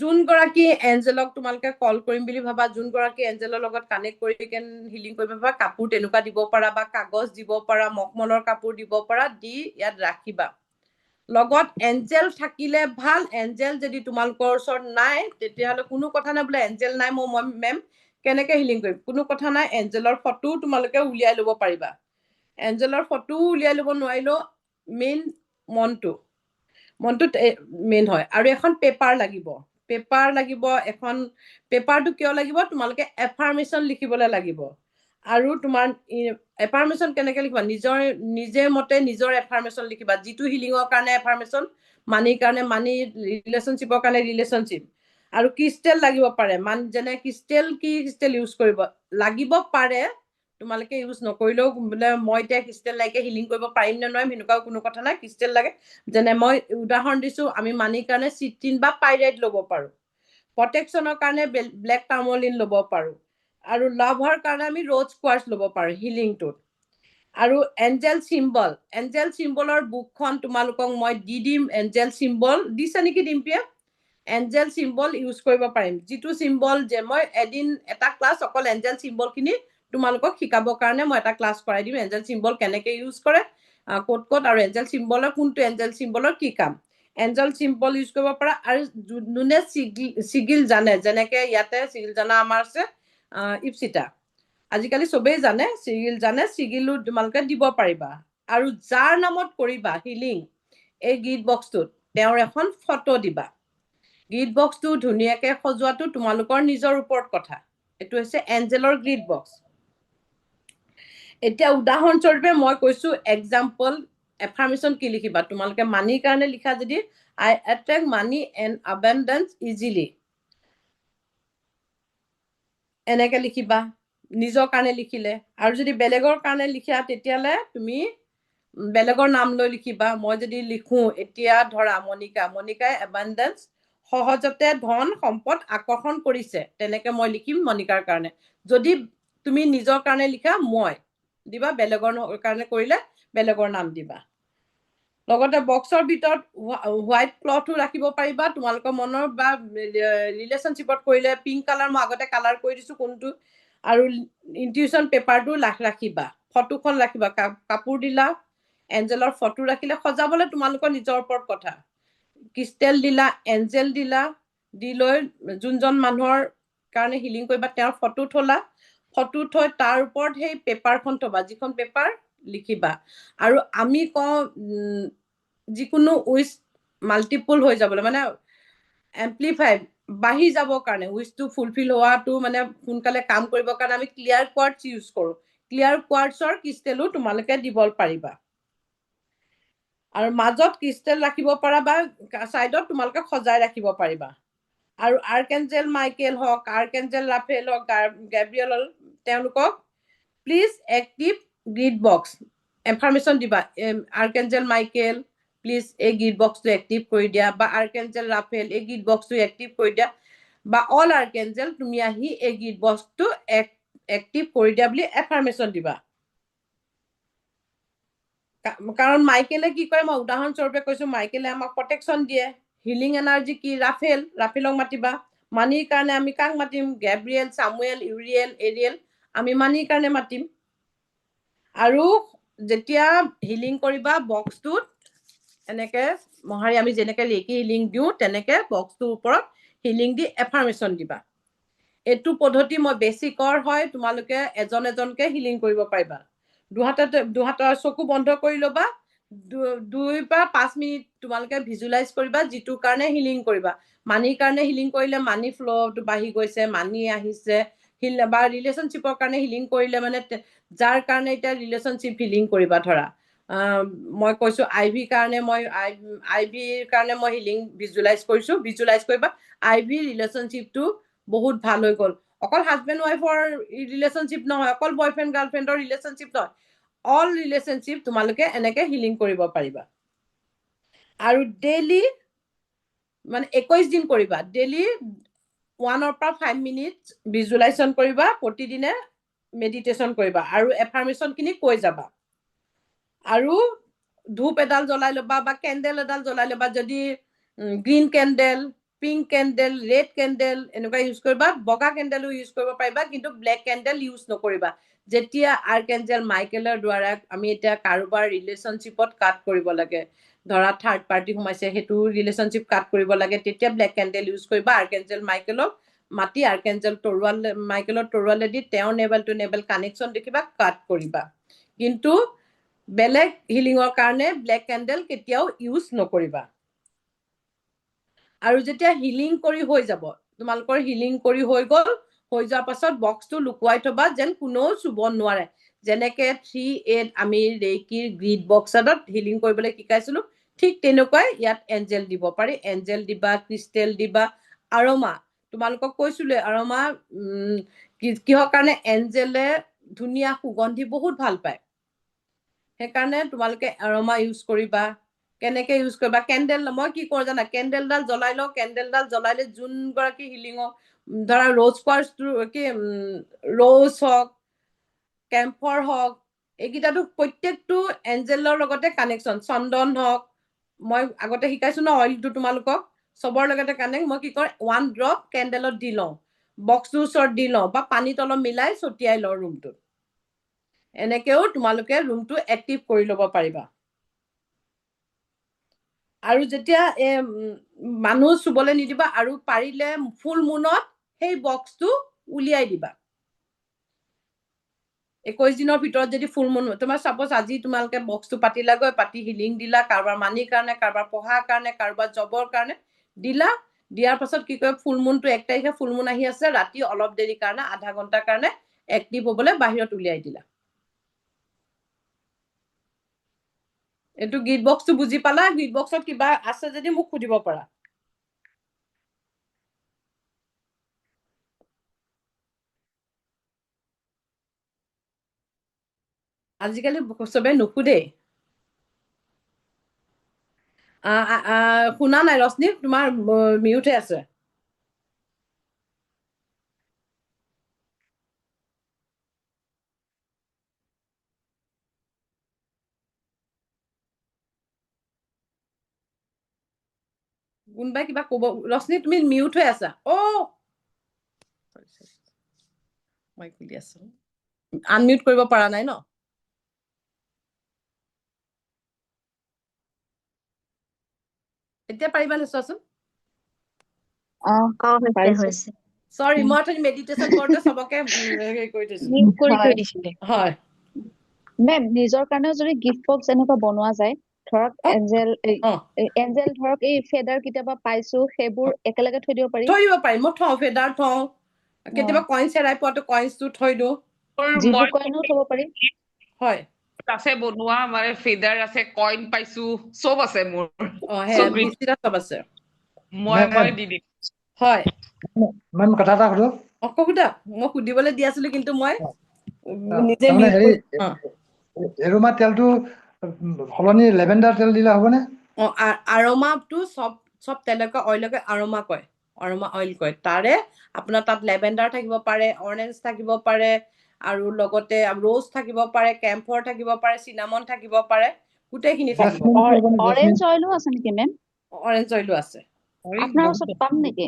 যোনগৰাকী এঞ্জেলক তোমালোকে কল কৰিম বুলি ভাবা যোনগৰাকী এঞ্জেলৰ লগত কানেক্ট কৰি হিলিং কৰিব ভাবা কাপোৰ তেনেকুৱা দিব পাৰা বা কাগজ দিব পাৰা মখমলৰ কাপোৰ দিব পাৰা দি ইয়াত ৰাখিবা। লগত এঞ্জেল থাকিলে ভাল। এঞ্জেল যদি তোমালোকৰ ওচৰত নাই তেতিয়াহ'লে কোনো কথা নাই বোলে এঞ্জেল নাই মই মেম কেনেকে হিলিং কৰিম কোনো কথা নাই। এঞ্জেলৰ ফটোও তোমালোকে উলিয়াই ল'ব পাৰিবা। এঞ্জেলৰ ফটোও উলিয়াই ল'ব নোৱাৰিলেও মেইন মনটো মেইন হয়। আৰু এখন পেপাৰ লাগিব, এখন পেপাৰটো কিয় লাগিব, তোমালোকে এফাৰ্মেশ্যন লিখিবলৈ লাগিব। আৰু তোমাৰ এফাৰ্মেশ্যন কেনেকে লিখিবা, নিজে মতে নিজৰ এফাৰ্মেশ্যন লিখিবা, যিটো হিলিঙৰ কাৰণে এফাৰ্মেশ্যন, মানিৰ কাৰণে মানি, ৰিলেশ্যনশ্বিপৰ কাৰণে ৰিলেশ্যনশ্বিপ। আৰু ক্ৰিষ্টেল লাগিব পাৰে, যেনে ক্ৰিষ্টেল ইউজ কৰিব লাগিব পাৰে, তোমালোকে ইউজ নকৰিলেও বোলে মই এতিয়া ক্ৰিষ্টেল লাইকে হিলিং কৰিব পাৰিম নে নোৱাৰিম সেনেকুৱাও কোনো কথা নাই, ক্ৰিষ্টেল লাগে। যেনে মই উদাহৰণ দিছো, আমি মানিৰ কাৰণে চিট্ৰিন বা পাইৰাইট ল'ব পাৰো, প্ৰটেকশ্যনৰ কাৰণে ব্লেক টাৰ্মলিন ল'ব পাৰো, আৰু লাভৰ কাৰণে আমি ৰ'জ কোৱাৰ্টছ ল'ব পাৰো হিলিংটোত। আৰু এঞ্জেল চিম্বলৰ বুকখন তোমালোকক মই দি দিম। এঞ্জেল চিম্বল দিছে নেকি ডিম্পিয়ে? এঞ্জেল চিম্বল ইউজ কৰিব পাৰিম, যিটো চিম্বল যে মই এদিন এটা ক্লাছ অকল এঞ্জেল চিম্বলখিনি তোমালোকক শিকাবৰ কাৰণে মই এটা ক্লাছ কৰাই দিম, এঞ্জেল চিম্বল কেনেকে ইউজ কৰে, ক'ত আৰু এঞ্জেল চিম্বলৰ কোনটো এঞ্জেল চিম্বলৰ কি কাম। এঞ্জেল চিম্বল ইউজ কৰিব পাৰা। আৰু যোনে চিগিল জানে, যেনেকে ইয়াতে চিগিল জানা আমাৰ আছে ইপচিতা, আজিকালি চবেই জানে চিগিল জানে, চিগিলো তোমালোকে দিব পাৰিবা। আৰু যাৰ নামত কৰিবা হিলিং এই গিফ্ট বক্সটোত, তেওঁৰ এখন ফটো দিবা। গিফ্ট বক্সটো ধুনীয়াকে সজোৱাটো তোমালোকৰ নিজৰ ওপৰত কথা। এইটো হৈছে এঞ্জেলৰ গিফ্ট বক্স। এতিয়া উদাহৰণস্বৰূপে মই কৈছো এক্সাম্পল এফাৰ্মেশ্যন কি লিখিবা, তোমালোকে মানিৰ কাৰণে লিখা যদি আই এট্ৰেক্ট মানি এণ্ড আবেণ্ডেন্স ইজিলি, এনেকে লিখিবা নিজৰ কাৰণে লিখিলে। আৰু যদি বেলেগৰ কাৰণে লিখা তেতিয়াহ'লে তুমি বেলেগৰ নাম লৈ লিখিবা। মই যদি লিখো এতিয়া ধৰা মনিকাই এবাণ্ডেন্স, সহজতে ধন সম্পদ আকৰ্ষণ কৰিছে, তেনেকে মই লিখিম মনিকাৰ কাৰণে। যদি তুমি নিজৰ কাৰণে লিখা মই দিবা, বেলেগৰ কাৰণে কৰিলে বেলেগৰ নাম দিবা। লগতে বক্সৰ ভিতৰত হোৱাইট ক্লথো ৰাখিব পাৰিবা তোমালোকৰ মনৰ, বা ৰিলেশ্যনশ্বিপত কৰিলে পিংক কালাৰ, মই আগতে কালাৰ কৰি দিছো কোনটো। আৰু ইনটিউশ্যন পেপাৰটো ৰাখিবা, ফটোখন ৰাখিবা, কাপোৰ দিলা, এঞ্জেলৰ ফটো ৰাখিলে, সজাবলৈ তোমালোকৰ নিজৰ ওপৰত কথা। ক্ৰিষ্টেল দিলা, এঞ্জেল দিলা, দি লৈ যোনজন মানুহৰ কাৰণে হিলিং কৰিবা তেওঁৰ ফটো থলা, ফটো থৈ তাৰ ওপৰত সেই পেপাৰখন থবা, যিখন পেপাৰ লিখিবা। আৰু আমি কওঁ যিকোনো উইচ মাল্টিপুল হৈ যাবলৈ, মানে এম্প্লিফাই বাঢ়ি যাবৰ কাৰণে, উইচটো ফুলফিল হোৱাটো মানে সোনকালে কাম কৰিবৰ কাৰণে আমি ক্লিয়াৰ কোৱাৰ্টছ ইউজ কৰো। ক্লিয়াৰ কোৱাৰ্টছৰ ক্ৰিষ্টেলো তোমালোকে দিব পাৰিবা। আৰু মাজত ক্ৰিষ্টেল ৰাখিব পাৰা, বা চাইডত তোমালোকে সজাই ৰাখিব পাৰিবা। আৰু আৰ্কেঞ্জেল মাইকেল হওক, আৰ্কেঞ্জেল ৰাফেল হওক, গেব্ৰিয়েল হওক, তেওঁলোকক please active gift box affirmation দিবা। আৰ্কেঞ্জেল মাইকেল প্লিজ এই গিফ্ট বক্সটো এক্টিভ কৰি দিয়া, বা আৰ্কেঞ্জেল ৰাফেল এই গিফ্ট বক্সটো এক্টিভ কৰি দিয়া, বা অল আৰ্কেঞ্জেল তুমি আহি এই গিফ্ট বক্সটো এক্টিভ কৰি দিয়া বুলি এফাৰ্মেশ্যন দিবা। কাৰণ মাইকেলে কি কৰে, মই উদাহৰণস্বৰূপে কৈছো, মাইকেলে আমাক প্ৰটেকশ্যন দিয়ে। হিলিং এনাৰ্জি কি, ৰাফেলক মাতিবা। মানিৰ কাৰণে আমি কাক মাতিম, গেব্ৰিয়েল, চামুৱেল, ইউৰিয়েল, এৰিয়েল, আমি মানিৰ কাৰণে মাতিম। আৰু যেতিয়া হিলিং কৰিবা বক্সটোত এনেকে মহাৰি আমি যেনেকে লেকি হিলিং দিওঁ তেনেকে বক্সটোৰ ওপৰত হিলিং দি এফাৰ্মেশ্যন দিবা। এইটো পদ্ধতি মই বেছিকৰ হয়, তোমালোকে এজনকে হিলিং কৰিব পাৰিবা। দুহাতৰ চকু বন্ধ কৰি ল'বা, 2 বা 5 মিনিট তোমালোকে ভিজুৱেলাইজ কৰিবা যিটোৰ কাৰণে হিলিং কৰিবা। মানিৰ কাৰণে হিলিং কৰিলে মানি ফ্ল'টো বাঢ়ি গৈছে, মানি আহিছে, বা ৰিলেশ্যনশ্বিপৰ কাৰণে হিলিং কৰিলে মানে যাৰ কাৰণে এতিয়া ৰিলেশ্যনশ্বিপ হিলিং কৰিবা, ধৰা মই কৈছো আইভিৰ কাৰণে মই হিলিং ভিজুৱেলাইজ কৰিবা। আইভি ৰিলেশ্যনশ্বিপটো বহুত ভাল হৈ গ'ল। অকল হাজবেণ্ড ৱাইফৰ ৰিলেশ্যনশ্বিপ নহয়, অকল বয়ফ্ৰেণ্ড গাৰ্লফ্ৰেণ্ডৰ ৰিলেশ্যনশ্বিপ নহয়, অল ৰিলেশ্যনশ্বিপ তোমালোকে এনেকে হিলিং কৰিব পাৰিবা। আৰু ডেইলি মানে 21 দিন কৰিবা, ডেইলি 1 পৰা 5 মিনিট ভিজুৱেলাইজেশ্যন কৰিবা, প্ৰতিদিনে মেডিটেশ্যন কৰিবা, আৰু এফাৰ্মেশ্যনখিনি কৈ যাবা। আৰু ধূপ এডাল জ্বলাই ল'বা, বা কেণ্ডেল এডাল জ্বলাই ল'বা। যদি green candle, pink candle, red candle এনেকুৱা ইউজ কৰিবা। বগা কেণ্ডেলো ইউজ কৰিব পাৰিবা, কিন্তু ব্লেক কেণ্ডেল ইউজ নকৰিবা। যেতিয়া আৰ্কেঞ্জেল মাইকেলৰ দ্বাৰা আমি এতিয়া কাৰোবাৰ ৰিলেশ্যনশ্বিপত কাট কৰিব লাগে, ধৰা থাৰ্ড পাৰ্টি সোমাইছে, সেইটো ৰিলেশ্যনশ্বিপ কাট কৰিব লাগে, তেতিয়া ব্লেক কেণ্ডেল ইউজ কৰিবা। আৰ্কেঞ্জেল মাইকেলক মাতি আৰ্কেঞ্জেল মাইকেলৰ তৰোৱালেদি তেওঁৰ নেবেল টু নেবেল কানেকশ্যন দেখিবা, কাট কৰিবা। কিন্তু বেলেগ হিলিঙৰ কাৰণে ব্লেক কেণ্ডেল কেতিয়াও ইউজ নকৰিবা। আৰু যেতিয়া হিলিং কৰি হৈ যাব, তোমালোকৰ হিলিং কৰি হৈ গ'ল, হৈ যোৱাৰ পাছত বক্সটো লুকুৱাই থবা যেন কোনেও চুব নোৱাৰে। যেনেকে 3-8 আমি ৰেইকিৰ গ্ৰীড বক্সত হিলিং কৰিবলৈ শিকাইছিলো, ঠিক তেনেকুৱাই ইয়াত এঞ্জেল দিব পাৰি। এঞ্জেল দিবা, ক্ৰিষ্টেল দিবা, আৰমা। তোমালোকক কৈছিলো আৰমা কিহৰ কাৰণে, এঞ্জেলে ধুনীয়া সুগন্ধি বহুত ভাল পায়, সেইকাৰণে তোমালোকে আৰমা ইউজ কৰিবা। কেনেকে ইউজ কৰিবা, কেণ্ডেল, মই কি কৰোঁ জানা, কেণ্ডেলডাল জ্বলাই লওঁ। কেণ্ডেলডাল জ্বলালে যোনগৰাকী হিলিঙৰ ধৰা ৰ'জ কোৱাৰ্টছটো কি ৰ'জ হওক, কেম্ফৰ হওক, এইকেইটাতো প্ৰত্যেকটো এঞ্জেলৰ লগতে কানেকশ্যন। চন্দন হওক, মই আগতে শিকাইছো ন অইলটো তোমালোকক, চবৰ লগতে কানেক্ট। মই কি কৰোঁ, 1 ড্ৰপ কেণ্ডেলত দি লওঁ, বক্সটোৰ ওচৰত দি লওঁ, বা পানীত অলপ মিলাই ছটিয়াই লওঁ ৰুমটোত। এনেকেও তোমালোকে ৰুমটো এক্টিভ কৰি ল'ব পাৰিবা। আৰু যেতিয়া মানুহ চুবলৈ নিদিবা, আৰু পাৰিলে ফুল মুনত সেই বক্সটো উলিয়াই দিবা। 21 দিনৰ ভিতৰত যদি ফুল মুন, তোমাৰ চাপোজ আজি তোমালোকে বক্সটো পাতিলাগৈ, পাতি হিলিং দিলা, কাৰোবাৰ মানিৰ কাৰণে, কাৰোবাৰ পঢ়াৰ কাৰণে, কাৰোবাৰ জবৰ কাৰণে দিলা। দিয়াৰ পাছত কি কয়, ফুল মুনটো 1 তাৰিখে ফুল মুন আহি আছে, ৰাতি অলপ দেৰি কাৰণে, আধা ঘণ্টাৰ কাৰণে এক্টিভ হ'বলৈ বাহিৰত উলিয়াই দিলা। এইটো গিফ্ট বক্সটো বুজি পালা? গিফ্ট বক্সত কিবা আছে যদি মোক সুধিব পাৰা। আজিকালি চবে নুসুধেই। শুনা নাই ৰশ্মি, তোমাৰ মিউট হৈ আছে। কোনোবাই কিবা কব, ৰশ্মি তুমি মিউট হৈ আছা। মই খুলি আছো, আনমিউট কৰিব পৰা নাই ন? এতিয়া পাৰিবা নে চোৱাচোন? চৰি, মই মেডিটেশ্যন কৰোঁতে চবকে হেৰি কৰি থৈছো। হয় মেম, নিজৰ কাৰণেও যদি গিফ্ট বক্স এনেকুৱা বনোৱা যায়, ধৰক এঞ্জেল ধৰক এই ফেডাৰ কেতিয়াবা পাইছো, সেইবোৰ একেলগে থৈ দিব পাৰি। থৈ দিব পাৰি, মই থওঁ, ফেডাৰ থওঁ, কেতিয়াবা কইনছ হেৰাই পোৱাটো কইনছটো থৈ দিওঁ। যিবোৰ কইনো থব পাৰি। হয়, আছে বনোৱা, মানে ফেডাৰ আছে, কইন পাইছো, চব আছে মোৰ। চব আছে। মই দি দিম। হয় মেম, কথা এটা সুধো। সোধা, মই সুধিবলৈ দি আছিলো, কিন্তু মই নিজে তাৰমানে মিউট হেৰি, কৰি। এৰোমা তেলটো সলনি লেভেণ্ডাৰ তেল দিলে হ'বনে? আৰমাটো চব তেলকে অইলকে আৰমা কয়, আৰমা অইল কয়। তাৰে আপোনাৰ তাত লেভেণ্ডাৰ থাকিব পাৰে, অৰেঞ্জ থাকিব পাৰে, আৰু লগতে ৰ'জ থাকিব পাৰে, কেম্ফৰ থাকিব পাৰে, চিনামন থাকিব পাৰে, গোটেইখিনি থাকিব। অৰেঞ্জ অইলো আছে নেকি মেম? অৰেঞ্জ অইলো আছে। আপোনাৰ ওচৰত পাম নেকি?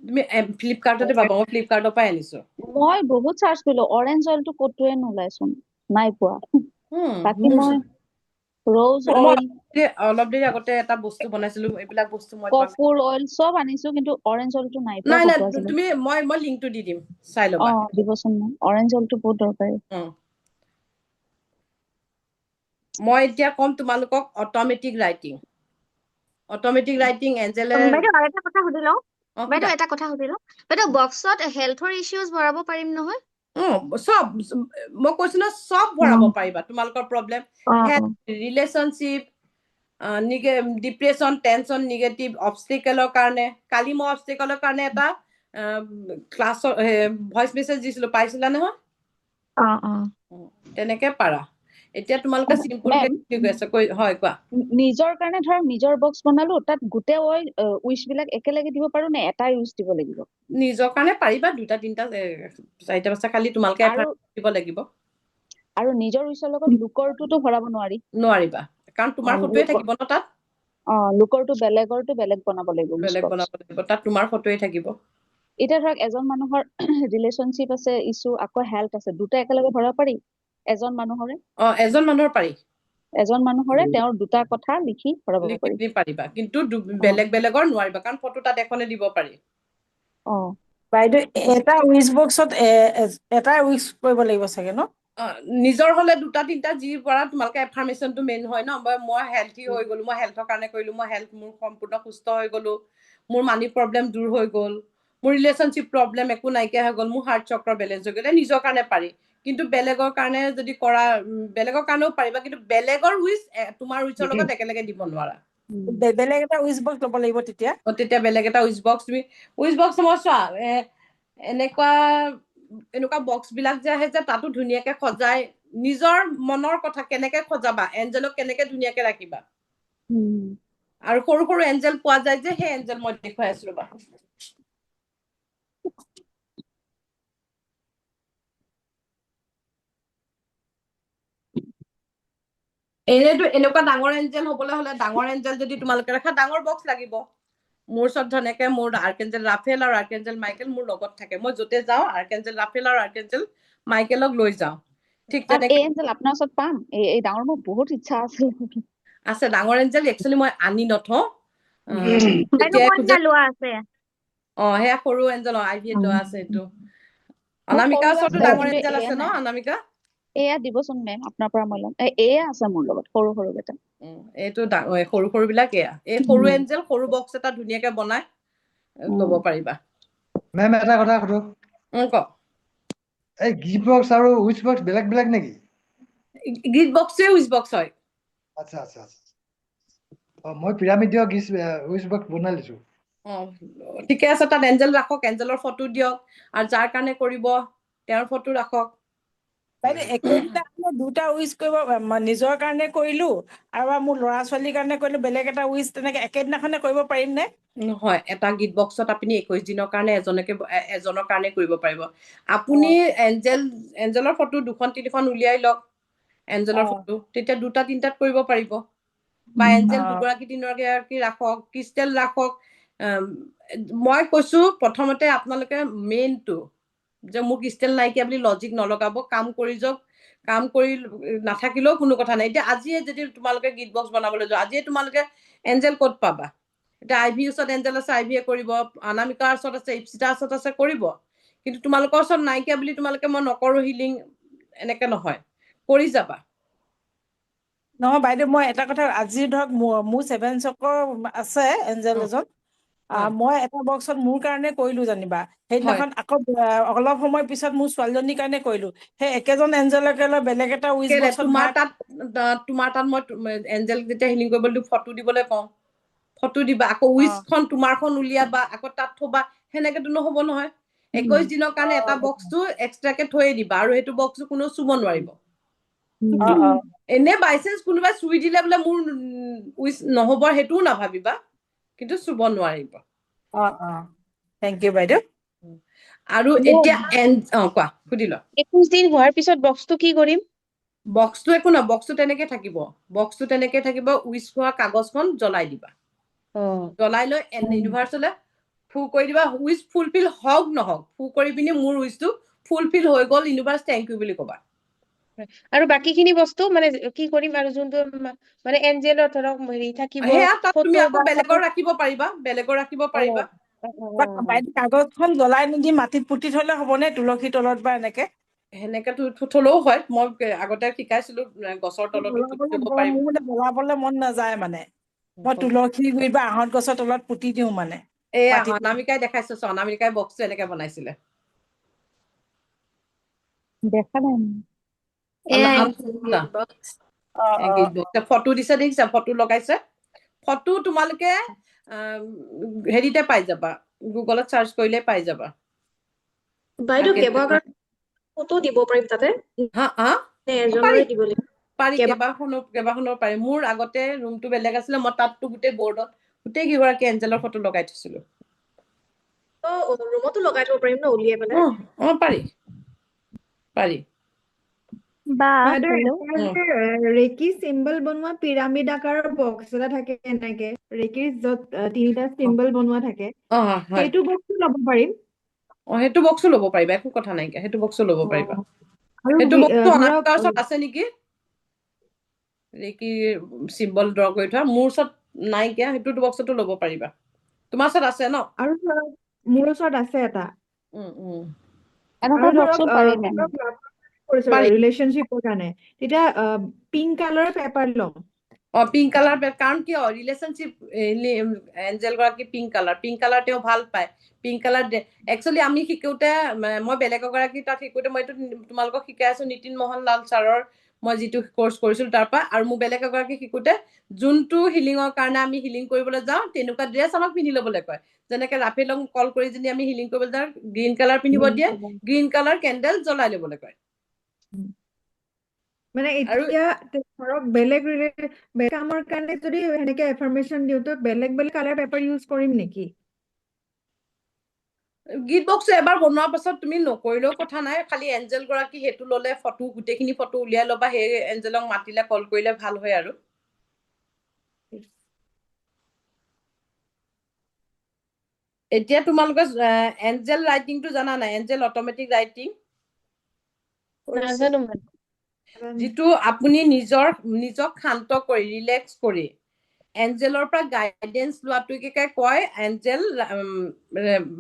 তুমি ফ্লিপকাৰ্টতে পাবা, মই ফ্লিপকাৰ্টৰ পৰাই আনিছো। মই বহুত চাৰ্চ কৰিলো, অৰেঞ্জ অইলটো ক'তোৱে নোলাইচোন, নাই পোৱা। বাকী মই ৰ'জ অইল, অলপ দেৰি আগতে এটা বস্তু বনাইছিলো, এইবিলাক বস্তু মই কপুৰ অইল চব আনিছো, কিন্তু অৰেঞ্জ অইলটো নাই পোৱা। নাই, তুমি মই লিংকটো দি দিম, চাই ল'বা। দিবচোন মেম, অৰেঞ্জ অইলটো বহুত দৰকাৰী। মই এতিয়া ক'ম তোমালোকক অট'মেটিক ৰাইটিং। এঞ্জেলে বাইদেউ আৰু এটা কথা সুধি লওঁ। বাইদেউ এটা কথা সুধি লওঁ। বাইদেউ বক্সত হেল্থৰ ইছ্যুজ ভৰাব পাৰিম নহয়? চব, মই কৈছো ন, চব ভৰাব পাৰিবা। তোমালোকৰ problem, relationship, depression, tension, negative, অবষ্টিকেলৰ কাৰণে। কালি মই অবষ্টিকেলৰ কাৰণে এটা ক্লাছৰ ভইচ মেছেজ দিছিলো, পাইছিলা নহয়? তেনেকে পাৰা। এতিয়া তোমালোকে চিম্পুলকে হয়, কোৱা। নিজৰ কাৰণে ধৰক নিজৰ বক্স বনালো, তাত গোটেই অইল উইচ বিলাক একেলগে দিব পাৰো নে এটা ইউজ দিব লাগিব? নিজৰ কাৰণে পাৰিবা, 2টা 3টা 4টা 5টা, খালি তোমালোকে এফাৰ্ট দিব লাগিব। আৰু নিজৰ উইচৰ লগত লুকৰটোতো ভৰাব নোৱাৰিবা, কাৰণ তোমাৰ ফটোৱে থাকিব ন তাত। লুকৰটো বেলেগৰটো বেলেগ বনাব লাগিব, তাত তোমাৰ ফটোৱে থাকিব। এতিয়া ধৰক এজন মানুহৰ ৰিলেশ্যনশ্বিপ আছে, ইছ্যু, আকৌ হেল্থ আছে, 2টা একেলগে ভৰাব পাৰি এজন মানুহৰে? এজন মানুহৰ পাৰি। এজন মানুহৰে তেওঁৰ 2টা কথা লিখি ভৰাব পাৰি। পাৰিবা, কিন্তু বেলেগ বেলেগৰ নোৱাৰিবা, কাৰণ ফটো তাত এখনে দিব পাৰি। বাইদেউ, এটা উইচ বক্সত এটা উইচ কৰিব লাগিব চাগে ন? নিজৰ হলে 2-3টা যি পৰা তোমালোকে এফাৰ্মেশ্যনটো মেইন হয় ন মই হেল্থি হৈ গলো মই হেল্থৰ কাৰণে কৰিলো মই হেল্থ মোৰ সম্পূৰ্ণ সুস্থ হৈ গলো মোৰ মানি প্ৰব্লেম দূৰ হৈ গল মোৰ ৰিলেশ্যনশ্বিপ প্ৰব্লেম একো নাইকিয়া হৈ গল মোৰ হাৰ্ট চক্ৰ বেলেঞ্চ হৈ গ'লে নিজৰ কাৰণে পাৰি কিন্তু বেলেগৰ কাৰণে যদি কৰা বেলেগৰ কাৰণেও পাৰিবা কিন্তু বেলেগৰ উইচ তোমাৰ উইচৰ লগত একেলগে দিব নোৱাৰা বেলেগ এটা উইচ বক্স ল'ব লাগিব তেতিয়া তেতিয়া বেলেগ এটা উইচ বক্স তুমি উইচ বক্স মই চোৱা এনেকুৱা বক্স বিলাক যে আহে যে তাতো ধুনীয়াকে সজাই নিজৰ মনৰ কথা কেনেকে সজাবা এঞ্জেলক কেনেকে ধুনীয়াকে ৰাখিবা আৰু সৰু সৰু এঞ্জেল পোৱা যায় যে সেই এঞ্জেল মই দেখুৱাই আছো ৰবা এনেতো এনেকুৱা ডাঙৰ এঞ্জেল হবলৈ হলে ডাঙৰ এঞ্জেল যদি তোমালোকে ৰাখা ডাঙৰ বক্স লাগিব মোৰ ওচৰত ধুনীয়াকে মোৰ আৰ্কেঞ্জেল ৰাফেল আৰু আৰ্কেঞ্জেল মাইকেল মোৰ লগত থাকে মই যতে যাওঁ আৰ্কেঞ্জেল ৰাফেল আৰু আৰ্কেঞ্জেল মাইকেলক লৈ যাওঁ ঠিক তেনেকে এই এঞ্জেল আপোনাৰ ওচৰত পাম এই ডাঙৰ মোৰ বহুত ইচ্ছা আছে ডাঙৰ এঞ্জেল একচুৱেলি মই আনি নথওঁ বাইদেউ মোৰ এটা লোৱা আছে সেয়া সৰু এঞ্জেল আইভিয়ে লোৱা আছে এইটো অনামিকাৰ ওচৰতো ডাঙৰ এঞ্জেল আছে ন অনামিকা এয়া দিবচোন মেম আপোনাৰ পৰা মই ল'ম এয়া আছে মোৰ লগত সৰু সৰু কেইটা এইটো সৰু সৰু বিলাক এয়া এই সৰু এঞ্জেল সৰু বক্স এটা ধুনীয়াকে বনাই ল'ব পাৰিবা মেম এটা কথা সুধো ক এই গিফ্ট বক্স আৰু উইচ বক্স বেলেগ বেলেগ নেকি গিফ্ট বক্সে উইচ বক্স হয় আচ্ছা আচ্ছা মই পিৰামিড দিয়ক উইচ বক্স বনাই লৈছো ঠিকে আছে তাত এঞ্জেল ৰাখক এঞ্জেলৰ ফটো দিয়ক আৰু যাৰ কাৰণে কৰিব তেওঁৰ ফটো ৰাখক বাইদেউ একেদিনাখনে 2টা উইচ কৰিব নিজৰ কাৰণে কৰিলো আৰু মোৰ ল'ৰা ছোৱালীৰ কাৰণে কৰিলো বেলেগ এটা উইচ তেনেকে একেদিনাখনে কৰিব পাৰিম নে নহয় এটা গিফ্ট বক্সত আপুনি 21 দিনৰ কাৰণে এজনৰ কাৰণে কৰিব পাৰিব আপুনি এঞ্জেলৰ ফটো 2-3খন উলিয়াই লওক এঞ্জেলৰ ফটো তেতিয়া 2-3টাত কৰিব পাৰিব বা এঞ্জেল 2-3গৰাকী ৰাখক ক্ৰিষ্টেল ৰাখক মই কৈছো প্ৰথমতে আপোনালোকে মেইনটো যে মোৰ ক্ৰিষ্টেল নাইকিয়া বুলি লজিক নলগাব কাম কৰি যাওক কাম কৰি নাথাকিলেও কোনো কথা নাই এতিয়া আজিয়ে যদি তোমালোকে গিফ্ট বক্স বনাবলৈ যোৱা আজিয়ে তোমালোকে এঞ্জেল ক'ত পাবা এতিয়া আইভিৰ ওচৰত এঞ্জেল আছে আইভিয়ে কৰিব অনামিকাৰ ওচৰত আছে ইপচিতাৰ ওচৰত আছে কৰিব কিন্তু তোমালোকৰ ওচৰত নাইকিয়া বুলি তোমালোকে মই নকৰো হিলিং এনেকে নহয় কৰি যাবা নহয় বাইদেউ মই এটা কথা আজি ধৰক মোৰ 7 চক্ৰ আছে এঞ্জেল এজন মই এটা বক্সত মোৰ কাৰণে কৰিলো জানিবা সেইদিনাখন আকৌ অলপ সময় পিছত মোৰ ছোৱালীজনীৰ কাৰণে কৰিলো সেই একেজন এঞ্জেলকে লৈ বেলেগ এটা উইচ বক্সত তোমাৰ তাত মই এঞ্জেল যেতিয়া হিলিং কৰিবলৈ ফটো দিবলৈ কওঁ ফটো দিবা আকৌ উইচখন তোমাৰখন উলিয়াবা আকৌ তাত থবা সেনেকেতো নহব নহয় 21 দিনৰ কাৰণে এটা বক্সটো এক্সট্ৰাকে থৈয়ে দিবা আৰু সেইটো বক্সটো কোনেও চুব নোৱাৰিব এনে বাইচেন্স কোনোবাই চুই দিলে বোলে মোৰ উইচ নহব সেইটোও নাভাবিবা কিন্তু চুব নোৱাৰিব থেংক ইউ বাইদেউ আৰু এতিয়া কোৱা সুধিল 21 দিন হোৱাৰ পিছত বক্সটো কি কৰিম বক্সটো একো নহয় বক্সটো তেনেকে থাকিব উইচ হোৱা কাগজখন জ্বলাই দিবা জ্বলাই লৈ ইউনিভাৰ্চলে ফু কৰি দিবা উইচ ফুলফিল হওক নহওক ফু কৰি পিনি মোৰ উইচটো ফুলফিল হৈ গ'ল ইউনিভাৰ্চ থেংক ইউ বুলি ক'বা আৰু বাকীখিনি বস্তু মানে কি কৰিম আৰু যোনটো মানে এঞ্জেলৰ ধৰক হেৰি থাকিব সেয়া তাত তুমি আকৌ বেলেগৰ ৰাখিব পাৰিবা বাইদেউ কাগজখন জ্বলাই নিদি মাটিত পুতি থলে হ'বনে তুলসীৰ তলত বা এনেকে সেনেকে থলেও হয় মই আগতে শিকাইছিলো গছৰ তলতো পুতি থব পাৰিব মোৰ মানে জ্বলাবলে মন নাযায় মানে মই তুলসী গুৰি বা আহঁত গছৰ তলত পুতি দিওঁ মানে অনামিকাই দেখাইছো অনামিকাই বক্সটো এনেকে বনাইছিলে দেখা নাই ফটো দিছে দেখিছা ফটো লগাইছে ফটো তোমালোকে হেৰিতে পাই যাবা গুগলত চাৰ্চ কৰিলে পাই যাবা বাইদেউ ফটো দিব পাৰিম তাতে পাৰি কেইবাখনো পাৰি মোৰ আগতে ৰুমটো বেলেগ আছিলে মই তাততো গোটেই বৰ্ডত গোটেই কেইগৰাকী এঞ্জেলৰ ফটো লগাই থৈছিলো ৰুমতো লগাই থব পাৰিম ন উলিয়াই পেলাই পাৰি ৰেকি চিম্বল বনোৱা পিৰামিড আকাৰৰ বক্স এটা থাকে এনেকে ৰেকিৰ য'ত 3টা চিম্বল বনোৱা থাকে সেইটো বক্সো ল'ব পাৰিম সেইটো বক্সো ল'ব পাৰিবা একো কথা নাইকিয়া সেইটো বক্সো ল'ব পাৰিবা সেইটো বক্সটো অনামিকাৰ ওচৰত আছে নেকি ৰেকি চিম্বল ড্ৰ কৰি থোৱা মোৰ ওচৰত নাইকিয়া সেইটো বক্সতো ল'ব পাৰিবা তোমাৰ ওচৰত আছে ন আৰু মোৰ ওচৰত আছে এটা এনেকুৱা বক্সো পাৰি মেম কৰিছো পাৰি ৰিলেশ্যনশ্বিপৰ কাৰণে তেতিয়া পিংক কালাৰৰ পেপাৰ ল'ম পিংক কালাৰ কাৰণ কিয় ৰিলেশ্যনশ্বিপ এঞ্জেল গৰাকী পিংক কালাৰ তেওঁ ভাল পায় পিংক কালাৰ একচুৱেলি আমি শিকোতে মই বেলেগ এগৰাকী তাত শিকোতে মই এইটো তোমালোকক শিকাই আছো নীতিন মোহন লাল ছাৰৰ মই যিটো কৰ্চ কৰিছিলো তাৰ পৰা আৰু মোৰ বেলেগ এগৰাকী শিকোতে যোনটো হিলিঙৰ কাৰণে আমি হিলিং কৰিবলৈ যাওঁ তেনেকুৱা ড্ৰেছ আমাক পিন্ধি ল'বলৈ কয় যেনেকে ৰাফেলং কল কৰি যদি আমি হিলিং কৰিবলৈ যাওঁ গ্ৰীণ কালাৰ পিন্ধিব দিয়ে গ্ৰীণ কালাৰ কেণ্ডেল জ্বলাই ল'বলৈ কয় মানে আৰু এতিয়া ধৰক বেলেগ কামৰ কাৰণে যদি সেনেকে এফাৰ্মেশ্যন দিওঁ তো বেলেগ কালাৰ পেপাৰ ইউজ কৰিম নেকি গিফ্ট বক্সটো এবাৰ বনোৱাৰ পাছত তুমি নকৰিলেও কথা নাই খালি এঞ্জেল গৰাকী সেইটো ল'লে ফটো গোটেইখিনি ফটো উলিয়াই ল'বা সেই এঞ্জেলক মাতিলে কল কৰিলে ভাল হয় আৰু এতিয়া তোমালোকে এঞ্জেল ৰাইটিংটো জানা নাই এঞ্জেল অট'মেটিক ৰাইটিং নাজানো মানে যিটো আপুনি নিজক শান্ত কৰি ৰিলেক্স কৰি এঞ্জেলৰ পৰা গাইডেন্স লোৱাটোকে কয় এঞ্জেল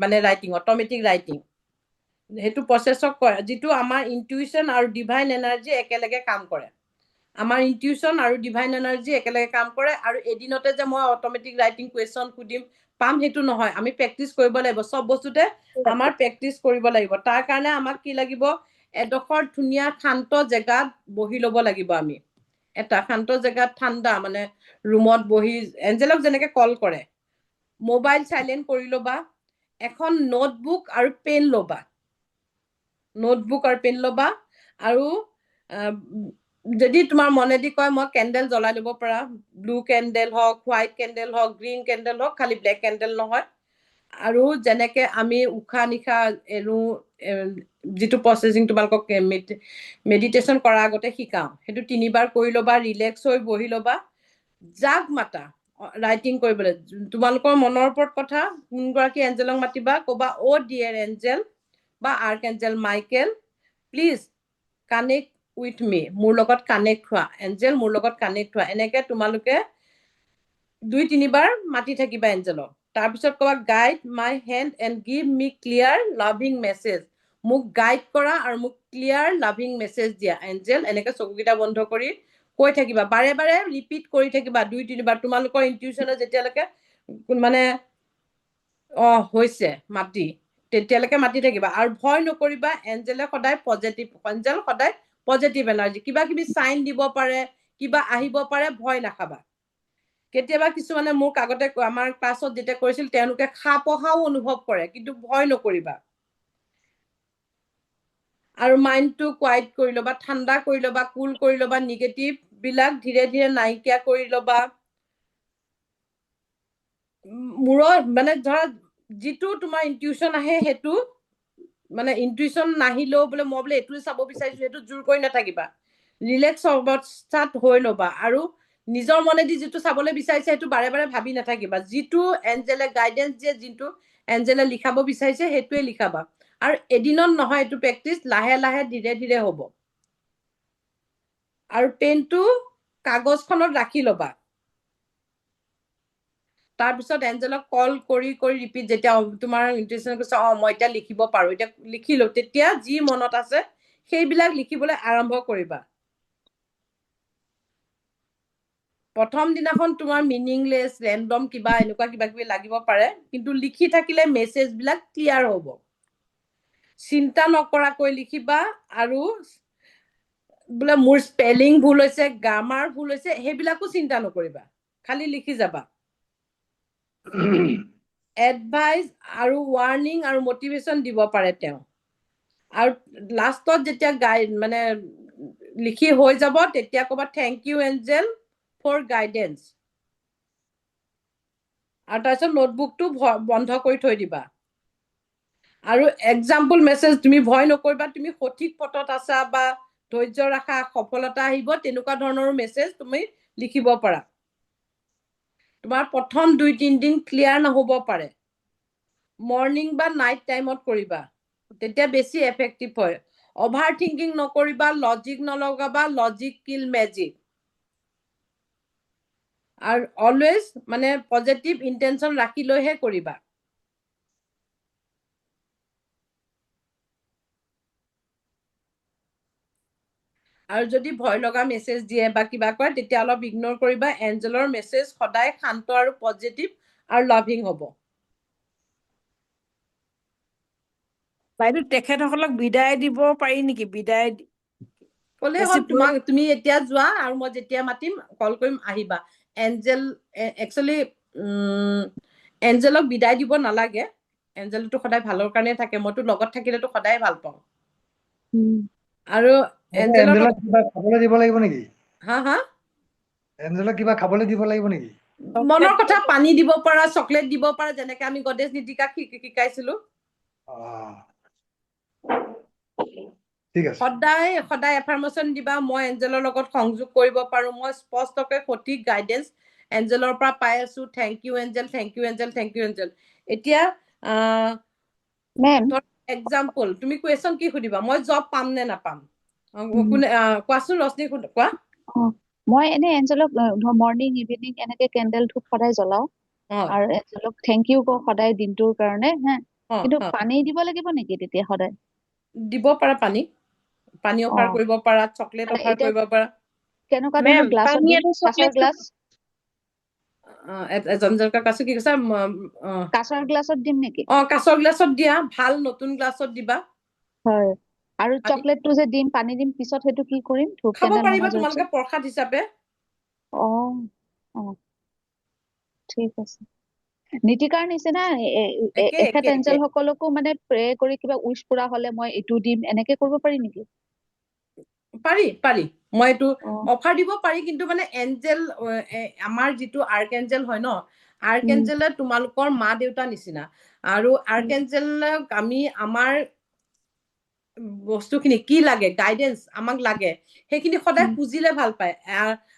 মানে ৰাইটিং অট'মেটিক ৰাইটিং সেইটো প্ৰচেছক কয় যিটো আমাৰ ইনটিউশ্যন আৰু ডিভাইন এনাৰ্জি একেলগে কাম কৰে আমাৰ ইনটিউশ্যন আৰু ডিভাইন এনাৰ্জি একেলগে কাম কৰে আৰু এদিনতে যে মই অট'মেটিক ৰাইটিং কুৱেশ্যন সুধিম পাম সেইটো নহয় আমি প্ৰেক্টিচ কৰিব লাগিব চব বস্তুতে আমাৰ প্ৰেক্টিচ কৰিব লাগিব তাৰ কাৰণে আমাক কি লাগিব এডোখৰ ধুনীয়া শান্ত জেগাত বহি ল'ব লাগিব আমি এটা শান্ত জেগাত ঠাণ্ডা মানে ৰুমত বহি এঞ্জেলক যেনেকে কল কৰে মোবাইল চাইলেণ্ট কৰি ল'বা এখন নোটবুক আৰু পেন ল'বা আৰু যদি তোমাৰ মনেদি কয় মই কেণ্ডেল জ্বলাই ল'ব পাৰা ব্লু কেণ্ডেল হওক হোৱাইট কেণ্ডেল হওক গ্ৰীণ কেণ্ডেল হওক খালি ব্লেক কেণ্ডেল নহয় আৰু যেনেকে আমি উশাহ নিশাহ এৰো যিটো প্ৰচেছিং তোমালোকক মেডিটেশ্যন কৰাৰ আগতে শিকাওঁ সেইটো 3 বাৰ কৰি ল'বা ৰিলেক্স হৈ বহি ল'বা যাক মাতা ৰাইটিং কৰিবলৈ তোমালোকৰ মনৰ ওপৰত কথা কোনগৰাকী এঞ্জেলক মাতিবা ক'বা অ' ডিয়াৰ এঞ্জেল বা archangel Michael please connect with me মোৰ লগত কানেক্ট হোৱা এঞ্জেল মোৰ লগত কানেক্ট হোৱা এনেকে তোমালোকে 2-3 বাৰ মাতি থাকিবা এঞ্জেলক তাৰপিছত ক'বা guide my hand and give me clear loving message মোক গাইড কৰা আৰু মোক ক্লিয়াৰ লাভিং মেছেজ দিয়া এঞ্জেল এনেকে চকুকেইটা বন্ধ কৰি কৈ থাকিবা বাৰে বাৰে ৰিপিট কৰি থাকিবা 2-3 বাৰ তোমালোকৰ ইনটিউশ্যনে যেতিয়ালৈকে মানে হৈছে মাতি তেতিয়ালৈকে মাতি থাকিবা আৰু ভয় নকৰিবা এঞ্জেলে সদায় পজিটিভ এনাৰ্জি কিবা কিবি চাইন দিব পাৰে কিবা আহিব পাৰে ভয় নাখাবা কেতিয়াবা কিছুমানে মোক আগতে আমাৰ ক্লাছত যেতিয়া কৰিছিল তেওঁলোকে সাপ অহাও অনুভৱ কৰে কিন্তু ভয় নকৰিবা আৰু মাইণ্ডটো কোৱাইট কৰি ল'বা ঠাণ্ডা কৰি ল'বা কুল কৰি ল'বা নিগেটিভ বিলাক ধীৰে ধীৰে নাইকিয়া কৰি ল'বা মূৰত মানে ধৰা যিটো তোমাৰ ইনটিউশ্যন আহে সেইটো মানে ইনটিউশ্যন নাহিলেও বোলে মই বোলে এইটো চাব বিচাৰিছো সেইটো জোৰ কৰি নাথাকিবা ৰিলেক্স অৱস্থাত হৈ ল'বা আৰু নিজৰ মনেদি যিটো চাবলৈ বিচাৰিছে সেইটো বাৰে বাৰে ভাবি নাথাকিবা যিটো এঞ্জেলে গাইডেন্স দিয়ে যিটো এঞ্জেলে লিখাব বিচাৰিছে সেইটোৱে লিখাবা আৰু এদিনত নহয় এইটো প্ৰেক্টিচ লাহে লাহে ধীৰে ধীৰে হ'ব আৰু পেনটো কাগজখনত ৰাখি ল'বা তাৰপিছত এঞ্জেলক কল কৰি কৰি ৰিপিট যেতিয়া তোমাৰ ইনটিউশ্যন কৈছে মই এতিয়া লিখিব পাৰো এতিয়া লিখিলো তেতিয়া যি মনত আছে সেইবিলাক লিখিবলৈ আৰম্ভ কৰিবা প্ৰথম দিনাখন তোমাৰ মিনিংলেছ ৰেণ্ডম কিবা এনেকুৱা কিবা কিবি লাগিব পাৰে কিন্তু লিখি থাকিলে মেছেজ বিলাক ক্লিয়াৰ হ'ব চিন্তা নকৰাকৈ লিখিবা আৰু বোলে মোৰ স্পেলিং ভুল হৈছে গ্ৰামাৰ ভুল হৈছে সেইবিলাকো চিন্তা নকৰিবা খালি লিখি যাবা এডভাইচ আৰু ৱাৰ্ণিং আৰু মটিভেশ্যন দিব পাৰে তেওঁ আৰু লাষ্টত যেতিয়া মানে লিখি হৈ যাব তেতিয়া ক'বা thank you angel for guidance আৰু তাৰপিছত নোটবুকটো বন্ধ কৰি থৈ দিবা আৰু এক্সাম্পল মেছেজ তুমি ভয় নকৰিবা তুমি সঠিক পথত আছা বা ধৈৰ্য ৰাখা সফলতা আহিব তেনেকুৱা ধৰণৰ মেছেজ তুমি লিখিব পাৰা তোমাৰ প্ৰথম 2-3 দিন ক্লিয়াৰ নহ'ব পাৰে মৰ্ণিং বা নাইট টাইমত কৰিবা তেতিয়া বেছি এফেক্টিভ হয় অভাৰ থিংকিং নকৰিবা লজিক নলগাবা লজিক কিল মেজিক আৰু অলৱেজ মানে পজিটিভ ইণ্টেনশ্যন ৰাখি লৈহে কৰিবা আৰু যদি ভয় লগা মেছেজ দিয়ে বা কিবা কৰে তেতিয়া অলপ ইগনোৰ কৰিবা। এঞ্জেলৰ মেছেজ সদায় শান্ত আৰু পজিটিভ আৰু লাভিং হ'ব। বাইদেউ তেখেতসকলক বিদায় দিব পাৰি নেকি? বিদায় ক'লে হ'ল তুমি এতিয়া যোৱা আৰু মই যেতিয়া মাতিম কল কৰিম আহিবা। এঞ্জেল একচুৱেলি এঞ্জেলক বিদায় দিব নালাগে। এঞ্জেলটো সদায় ভালৰ কাৰণে থাকে। মইতো লগত থাকিলেতো সদায় ভাল পাওঁ। আৰু এঞ্জেলক কিবা খাবলৈ দিব লাগিব নেকি? হা এঞ্জেলক কিবা খাবলৈ দিব লাগিব নেকি? মনৰ কথা পানী দিব পাৰা, চকলেট দিব পাৰা, যেনেকে আমি গণেশ নীতিকাক শিকাইছিলো। ঠিক আছে। সদায় সদায় এফাৰ্মেশ্যন দিবা। মই এঞ্জেলৰ লগত সংযোগ কৰিব পাৰো। মই স্পষ্টকৈ সঠিক গাইডেঞ্চ এঞ্জেলৰ পৰা পাই আছো। Thank you angel, thank you angel, thank you angel. এতিয়া এক্সাম্পল তুমি কুৱেশ্যন কি সুধিবা? মই জব পাম নে নাপাম? কোৱাচোন ৰশ্মি, কোৱা। মই এনে এঞ্জেলক মৰ্ণিং ইভিনিং এনেকে কেণ্ডেল ধূপ সদায় জ্বলাও আৰু এঞ্জেলক থেংক ইউ কওঁ সদায় দিনটোৰ কাৰণে। কিন্তু পানী দিব লাগিব নেকি তেতিয়া সদায়? দিব পাৰা পানী অফাৰ কৰিব পাৰা, চকলেট অফাৰ কৰিব পাৰা। কেনেকুৱা ধৰণৰ গ্লাছত দিম? কাঁচৰ গ্লাছ? এঞ্জেলক কাছে কি কৈছা? কাঁচৰ গ্লাছত দিম নেকি? কাঁচৰ গ্লাছত দিয়া, ভাল নতুন গ্লাছত দিবা। হয়। আৰু চকলেটটো যে দিম, পানী দিম, পিছত সেইটো কি কৰিম? ধূপ খাব কেণ্ডেল পাৰিবা নমাই যোৱাৰ তোমালোকে পিছত? প্ৰসাদ হিচাপে। ঠিক আছে। নীতিকাৰ নিচিনা এখেত এঞ্জেল সকলকো মানে প্ৰে কৰি কিবা উইচ পুৰা হলে মই এইটো দিম এনেকে কৰিব পাৰি নেকি? পাৰি। মই এইটো অফাৰ দিব পাৰি। কিন্তু মানে এঞ্জেল আমাৰ যিটো আৰ্ক এঞ্জেল হয় ন, আৰ্ক এঞ্জেলে তোমালোকৰ মা দেউতা নিচিনা। আৰু আৰ্ক এঞ্জেলক আমি আমাৰ বস্তুখিনি কি লাগে, গাইডেঞ্চ আমাক লাগে, সেইখিনি সদায় খুজিলে ভাল পায়।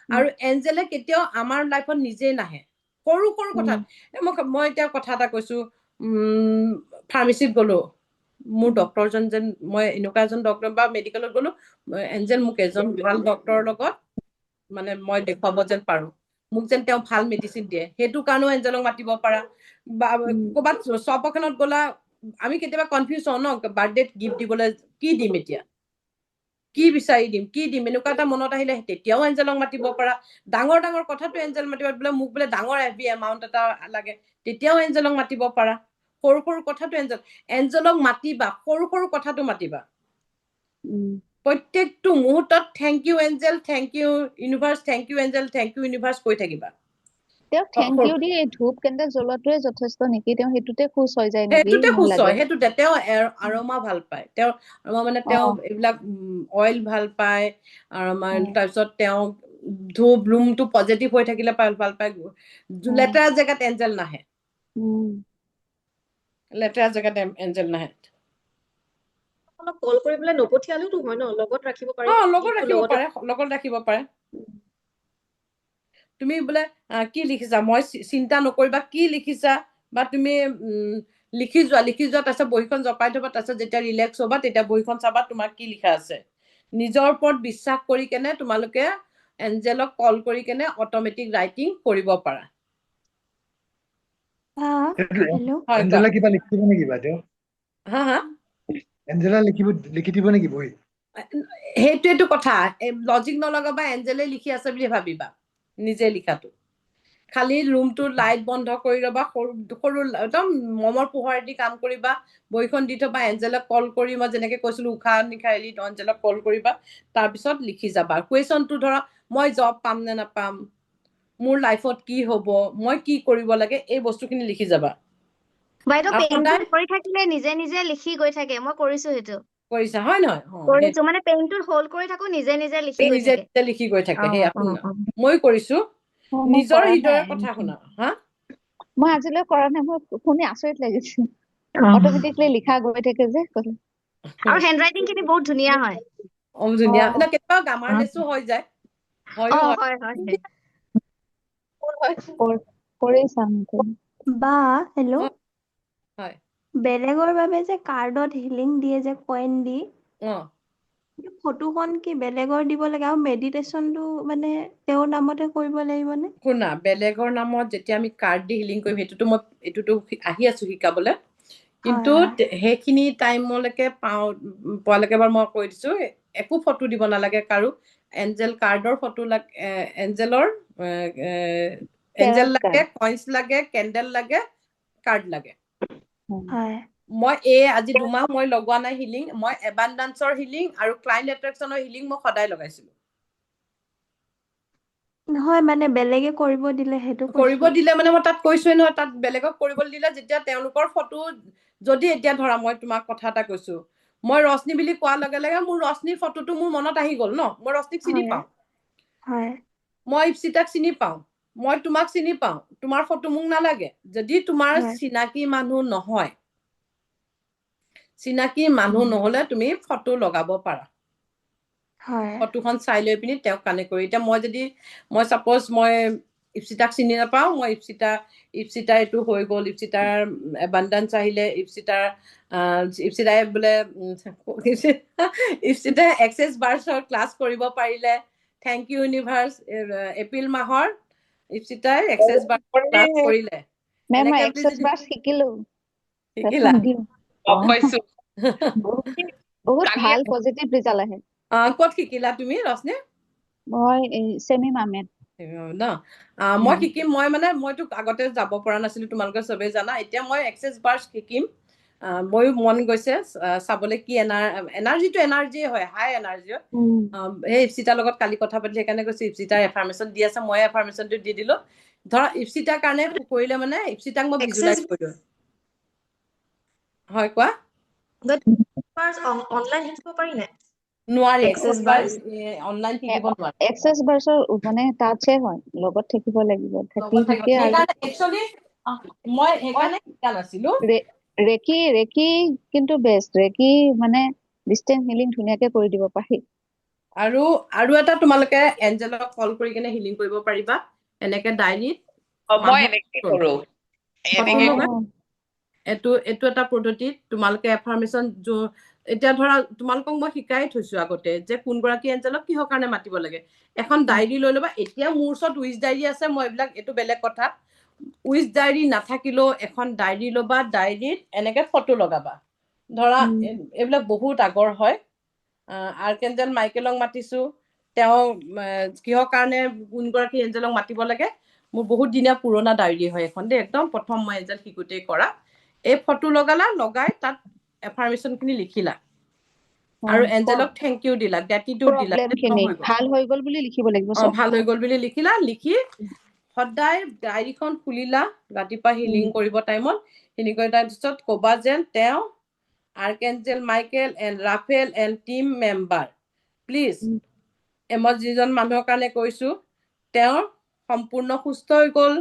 আৰু এঞ্জেলে কেতিয়াও আমাৰ লাইফত নিজেই নাহে। সৰু সৰু কথাত মই এতিয়া কথা এটা কৈছো, ফাৰ্মাচীত গলো, মোৰ ডক্তৰজন যেন, মই এনেকুৱা এজন ডক্তৰ বা মেডিকেলত গলো, এঞ্জেল মোক এজন ভাল ডক্তৰৰ লগত মানে মই দেখুৱাব যেন পাৰো, মোক যেন তেওঁ ভাল মেডিচিন দিয়ে, সেইটো কাৰণেও এঞ্জেলক মাতিব পাৰা। বা ক'ৰবাত শ্বপ এখনত গ'লা, আমি কেতিয়াবা কনফিউজ হওঁ ন, বাৰ্থডেত গিফ্ট দিবলৈ কি দিম, এতিয়া কি বিচাৰি দিম, কি দিম, এনেকুৱা এটা মনত আহিলে তেতিয়াও এঞ্জেলক মাতিব পাৰা। ডাঙৰ ডাঙৰ কথাটো এঞ্জেল মাতিব, বোলে মোক বোলে ডাঙৰ FB এমাউণ্ট এটা লাগে, তেতিয়াও এঞ্জেলক মাতিব পাৰা। সৰু সৰু কথাটো এঞ্জেলক মাতিবা, সৰু সৰু কথাটো মাতিবা। প্ৰত্যেকটো মুহূৰ্তত thank you angel, thank you universe, thank you angel, thank you universe কৈ থাকিবা। তেওঁ থেংক ইউ দি এই ধূপ কেণ্ডেল জ্বলোৱাটোৱে যথেষ্ট নেকি? তেওঁ সেইটোতে খুচ হৈ যায় নেকি? সেইটোতে খুচ হয়, সেইটোতে। তেওঁ আৰমা ভাল পায়, তেওঁ মানে তেওঁ এইবিলাক অইল ভাল পায়, তাৰপিছত তেওঁ ধূপ ৰুমটো পজিটিভ হৈ থাকিলে ভাল পায়। লেতেৰা জেগাত এঞ্জেল নাহে, লেতেৰা জেগাত এঞ্জেল নাহে। কল কৰি পেলাই নপঠিয়ালেওতো হয় ন, লগত ৰাখিব পাৰি। লগত ৰাখিব পাৰে। তুমি বোলে কি লিখিছা, মই চিন্তা নকৰিবা কি লিখিছা, বা তুমি লিখি যোৱা, তাৰপিছত বহীখন জপাই থবা, তাৰপিছত যেতিয়া ৰিলেক্স হবা তেতিয়া বহীখন চাবা তোমাৰ কি লিখা আছে। নিজৰ ওপৰত বিশ্বাস কৰি কেনে তোমালোকে এঞ্জেলক কল কৰি কেনে অট'মেটিক ৰাইটিং কৰিব পাৰা। এঞ্জেলে কিবা লিখিব নেকি বাইদেউ? হা এঞ্জেলে লিখি দিব নেকি বহি? সেইটোৱেটো কথা, লজিক নলগাবা, এঞ্জেলে লিখি আছে বুলি ভাবিবা, নিজে লিখাটো। খালি ৰুমটো লাইট বন্ধ কৰি ল'বা, সৰু একদম মমৰ পোহৰেদি কাম কৰিবা, বহীখন দি থবা, এঞ্জেলক কল কৰি, মই যেনেকে কৈছিলো উশাহ নিশাহ এৰি এঞ্জেলক কল কৰিবা, তাৰপিছত লিখি যাবা। কুৱেশ্যনটো ধৰা, মই জব পাম নে নাপাম, মোৰ লাইফত কি হ'ব, মই কি কৰিব লাগে, এই বস্তুখিনি লিখি যাবা। বাইদেউ পেইনটো কৰি থাকিলে নিজে নিজে লিখি গৈ থাকে, মই কৰিছো সেইটো। কৰিছা হয় নহয়? কৰিছো, মানে পেইনটো হোল্ড কৰি থাকো, নিজে নিজে লিখি গৈ থাকে। নিজে লিখি গৈ থাকে, সেয়া শুনা, মই কৰিছো। নিজৰ হৃদয়ৰ কথা শুনা। মই আজিলৈ কৰা নাই, মই শুনি আচৰিত লাগিছে। অট'মেটিকলি লিখা গৈ থাকে যে। আৰু হেণ্ডৰাইটিং খিনি বহুত ধুনীয়া হয়। ধুনীয়া, কেতিয়াবা গ্ৰামাৰলেছো হৈ যায়। হয়। কৰি চাম। বা হেল্ল', হয়, বেলেগৰ বাবে যে কাৰ্ডত হিলিং দিয়ে যে কইন দি, ফটোখন কি বেলেগৰ দিব লাগে? আৰু মেডিটেশ্যনটো মানে তেওঁৰ নামতে কৰিব লাগিবনে? শুনা, বেলেগৰ নামত যেতিয়া আমি কাৰ্ড দি হিলিং কৰিম, এইটোতো আহি আছো শিকাবলৈ, কিন্তু সেইখিনি টাইমলৈকে পোৱালৈকে বাৰু মই কৈ দিছো, একো ফটো দিব নালাগে কাৰো এঞ্জেল কাৰ্ডৰ ফটো এঞ্জেলৰ এঞ্জেল লাগে কইন্স লাগে কেণ্ডেল লাগে কাৰ্ড লাগে মই আজি 2 মাহ মই লগোৱা নাই হিলিং মই এবান্ডান্সৰ হিলিং আৰু ক্লাইণ্ট এট্ৰেকশ্যনৰ হিলিং মই সদায় লগাইছিলো নহয় মানে বেলেগে কৰিব দিলে সেইটো কৰিব দিলে মানে মই তাত কৈছোৱে নহয় তাত বেলেগক কৰিবলৈ দিলে যেতিয়া তেওঁলোকৰ ফটো যদি এতিয়া ধৰা মই তোমাক কথা এটা কৈছো মই ৰশ্মি বুলি কোৱাৰ লগে লগে মোৰ ৰশ্মিৰ ফটোটো মোৰ মনত আহি গ'ল ন মই ৰশ্মিক চিনি পাওঁ মই ইপচিতাক চিনি পাওঁ মই তোমাক চিনি পাওঁ তোমাৰ ফটো মোক নালাগে যদি তোমাৰ চিনাকি মানুহ নহয় চিনাকি মানুহ নহলে তুমি ফটো লগাব পাৰা ফটোখন চাই লৈ পিনি তেওঁক কানেক্ট কৰি এতিয়া মই যদি মই সাপোজ মই ইপচিতাক চিনি নাপাওঁ মই ইপচিতা এইটো হৈ গ'ল ইপচিতাৰ এবান্ডান্স আহিলে ইপচিতাই বোলে ইপচিতাই এক্সেছ বাৰ্ছৰ ক্লাছ কৰিব পাৰিলে থেংক ইউ ইউনিভাৰ্ছ এপ্ৰিল মাহৰ ইপচিতাই এক্সেছ বাৰ্ছৰ ক্লাছ কৰিলে শিকিলা বহুত ভাল পজিটিভ ৰিজাল্ট আহে ক'ত শিকিলা তুমি ৰশ্মি মই চেমি মামেত ন মই শিকিম মইতো আগতে যাব পৰা নাছিলো তোমালোকে চবেই জানা এতিয়া মই এক্সেছ বাৰ্ছ শিকিম ময়ো মন গৈছে চাবলৈ কি এনাৰ্জিটো এনাৰ্জিয়ে হয় হাই এনাৰ্জি সেই ইপচিতাৰ লগত কালি কথা পাতি সেইকাৰণে কৈছো ইপচিতাৰ এফাৰ্মেশ্যন দি আছে মই এফাৰ্মেশ্যনটো দি দিলো ধৰা ইপচিতাৰ কাৰণে কৰিলে মানে ইপচিতাক মই ভিজুৱেলাইজ কৰিলো হয় কোৱা অনলাইন শিকিব পাৰি নাই নোৱাৰি অনলাইন শিকিব নোৱাৰি এক্সেছ বাৰ্ছৰ মানে টাচে হয় লগত থাকিব লাগিব মই সেইকাৰণে শিকা নাছিলো ৰেকি কিন্তু বেষ্ট ৰেকি মানে ডিষ্টেন্স হিলিং ধুনীয়াকে কৰি দিব পাৰি আৰু এটা তোমালোকে এঞ্জেলক কল কৰি কিনে হিলিং কৰিব পাৰিবা এনেকে ডায়েৰীত মই এনেকে কৰো এইটো এটা পদ্ধতিত তোমালোকে এফাৰ্মেশ্যন এতিয়া ধৰা তোমালোকক মই শিকাই থৈছো আগতে যে কোনগৰাকী এঞ্জেলক কিহৰ কাৰণে মাতিব লাগে এখন ডায়েৰী লৈ ল'বা এতিয়া মোৰ ওচৰত উইচ ডায়েৰী আছে মই এইটো বেলেগ কথা উইচ ডায়েৰী নাথাকিলেও এখন ডায়েৰী ল'বা ডায়েৰীত এনেকে ফটো লগাবা ধৰা এইবিলাক বহুত আগৰ হয় আৰ্কেঞ্জেল মাইকেলক মাতিছো তেওঁ কিহৰ কাৰণে কোনগৰাকী এঞ্জেলক মাতিব লাগে মোৰ বহুত দিনীয়া পুৰণা ডায়েৰী হয় এখন দেই একদম প্ৰথম মই এঞ্জেল শিকোতেই কৰা এই ফটো লগাই তাত এফাৰ্মেশ্যন খিনি লিখিলা আৰু এঞ্জেলক থেংক ইউ দিলা গ্ৰেটিটিউড দিলা ভাল হৈ গ'ল বুলি লিখিব লাগিব ভাল হৈ গ'ল বুলি লিখিলা লিখি সদায় ডায়েৰীখন খুলিলা ৰাতিপুৱা হিলিং কৰিব টাইমত হিলিং কৰি তাৰ পিছত ক'বা যেন তেওঁ archangel Michael and Raphael and team member please মই যিজন মানুহৰ কাৰণে কৈছো তেওঁ সম্পূৰ্ণ সুস্থ হৈ গ'ল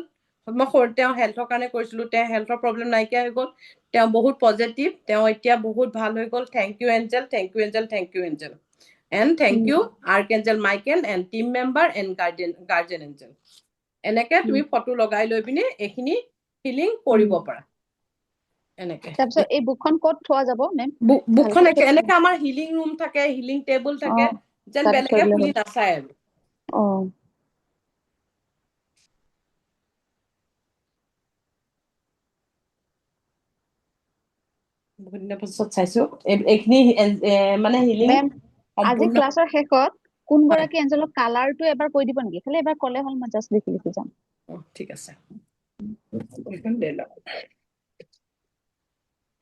মই তেওঁ হেল্থৰ কাৰণে কৈছিলো তেওঁ হেল্থৰ প্ৰব্লেম নাইকিয়া হৈ গ'ল তেওঁ বহুত পজিটিভ তেওঁ এতিয়া বহুত ভাল হৈ গ'ল thank you angel thank you angel thank you angel and thank you archangel Michael and team member and guardian angel এনেকে তুমি ফটো লগাই লৈ পিনি এইখিনি হিলিং কৰিব পাৰা এনেকে তাৰপিছত এই বুকখন ক'ত থোৱা যাব মেম বুকখন এনেকে আমাৰ হিলিং ৰুম থাকে হিলিং টেবুল থাকে যেন বেলেগে খুলি নাচায় আৰু বহুত দিনৰ পিছত চাইছো এইখিনি মানে হিলিং আজি ক্লাছৰ শেষত কোনগৰাকী এঞ্জেলক কালাৰটো এবাৰ কৈ দিব নেকি খালি এবাৰ ক'লে হ'ল মই জাষ্ট লিখি যাম ঠিক আছে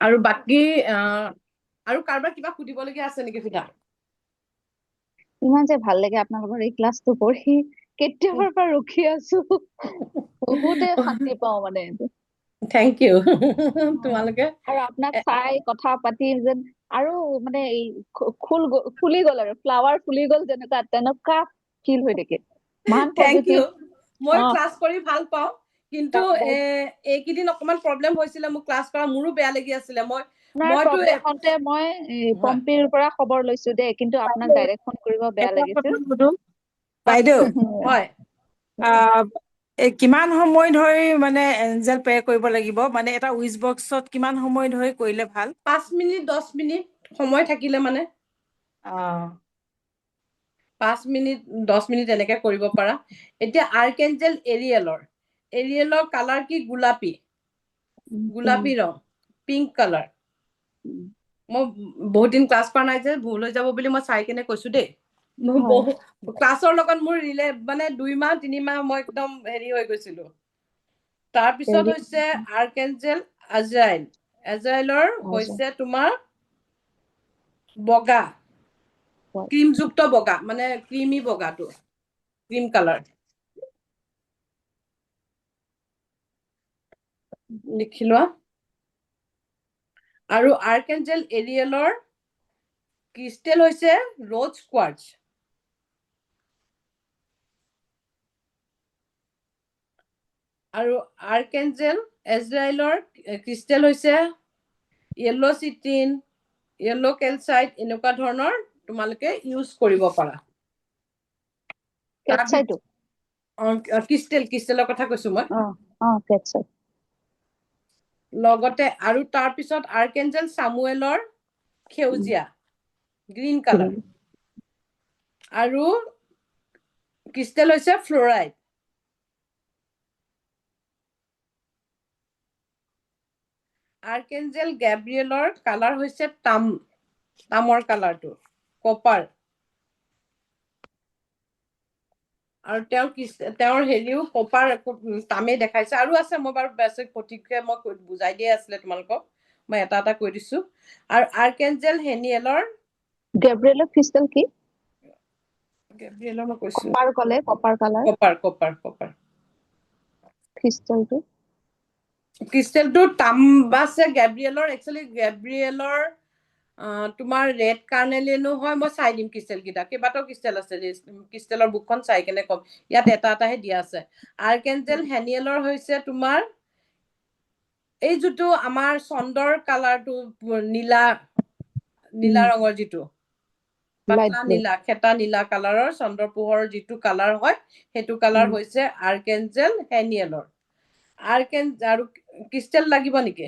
আৰু বাকী আৰু কাৰোবাৰ কিবা সুধিবলগীয়া আছে নেকি সুধা ইমান যে ভাল লাগে আপোনালোকৰ এই ক্লাছটো পঢ়ি কেতিয়াবাৰ পৰা ৰখি আছো বহুতে শান্তি পাওঁ মানে থেংক ইউ তোমালোকে আৰু আপোনাক চাই কথা পাতি যেন আৰু মানে এই ফুলি গ'ল আৰু ফ্লাৱাৰ ফুলি গ'ল তেনেকুৱা ফিল হৈ থাকে থেংক ইউ মই ক্লাছ কৰি ভাল পাওঁ কিন্তু এইকেইদিন অকমান প্ৰব্লেম হৈছিলে মোক ক্লাছ কৰা মোৰো বেয়া লাগি আছিলে মই পম্পীৰ পৰা খবৰ লৈছো দেই কিন্তু আপোনাক ডাইৰেক্ট ফোন কৰিব বেয়া লাগিছিল বাইদেউ হয় কিমান সময় ধৰি মানে এঞ্জেল প্ৰে কৰিব লাগিব মানে এটা উইচ বক্সত কিমান সময় ধৰি কৰিলে ভাল 5 মিনিট 10 মিনিট সময় থাকিলে মানে 5 মিনিট 10 মিনিট এনেকে কৰিব পাৰা এতিয়া আৰ্কেঞ্জেল এৰিয়েলৰ কালাৰ কি গোলাপী ৰং পিংক কালাৰ মই বহুত দিন ক্লাছ কৰা নাই যে ভুল হৈ যাব বুলি মই চাই কিনে কৈছো দেই ক্লাছৰ লগত মোৰ মানে 2 মাহ 3 মাহ মই একদম হেৰি হৈ গৈছিলো তাৰপিছত হৈছে আৰ্কেঞ্জেল আজৰাইলৰ হৈছে তোমাৰ বগা ক্ৰীমযুক্ত বগা মানে ক্ৰীমি বগাটো ক্ৰীম কালাৰ লিখি লোৱা আৰু আৰ্কেঞ্জেল এৰিয়েলৰ ক্ৰিষ্টেল হৈছে ৰ'জ কোৱাৰ্টজ আৰু আৰ্কেঞ্জেল এজৰাইলৰ ক্ৰিষ্টেল হৈছে য়েল্লো চিট্ৰিন য়েল্লো কেলচাইট এনেকুৱা ধৰণৰ তোমালোকে ইউজ কৰিব পাৰা ক্ৰিষ্টেলৰ কথা কৈছো মই লগতে আৰু তাৰপিছত আৰ্কেঞ্জেল সামুৱেলৰ সেউজীয়া গ্ৰীণ কালাৰ আৰু ক্ৰিষ্টেল হৈছে ফ্ল'ৰাইড আৰ্কেঞ্জেল গ্যাব্ৰিয়েলৰ কালাৰ হৈছে তামৰ কালাৰটো কপাৰ আৰু তেওঁৰ হেৰিও কপাৰ তামেই দেখাইছে আৰু আছে মই বাৰু বেছিক সঠিককে মই বুজাই দিয়ে আছিলে তোমালোকক মই এটা কৈ দিছো আৰু আৰ্কেঞ্জেল হেনিয়েলৰ গ্যাব্ৰিয়েলৰ ক্ৰিষ্টেল কি গ্যাব্ৰিয়েলৰ মই কৈছো কপাৰ কলে কপাৰ কালাৰ কপাৰ ক্ৰিষ্টেলটো তাম আছে গ্যাব্ৰিয়েলৰ একচুয়ালি গ্যাব্ৰিয়েলৰ তোমাৰ ৰেড কাৰ্নেলিয়ানো হয় মই চাই দিম ক্ৰিষ্টেল কেইটা কেইবাটাও ক্ৰিষ্টেল আছে ক্ৰিষ্টেলৰ বুকখন চাই কেনে কম ইয়াত এটাহে দিয়া আছে আৰ্কেঞ্জেল হেনিয়েলৰ হৈছে তোমাৰ এই যিটো আমাৰ চন্দৰ কালাৰটো নীলা ৰঙৰ যিটো পাতলা নীলা খেতা নীলা কালাৰৰ চন্দ্ৰ পোহৰৰ যিটো কালাৰ হয় সেইটো কালাৰ হৈছে আৰ্কেঞ্জেল হেনিয়েলৰ আৰু ক্ৰিষ্টেল লাগিব নেকি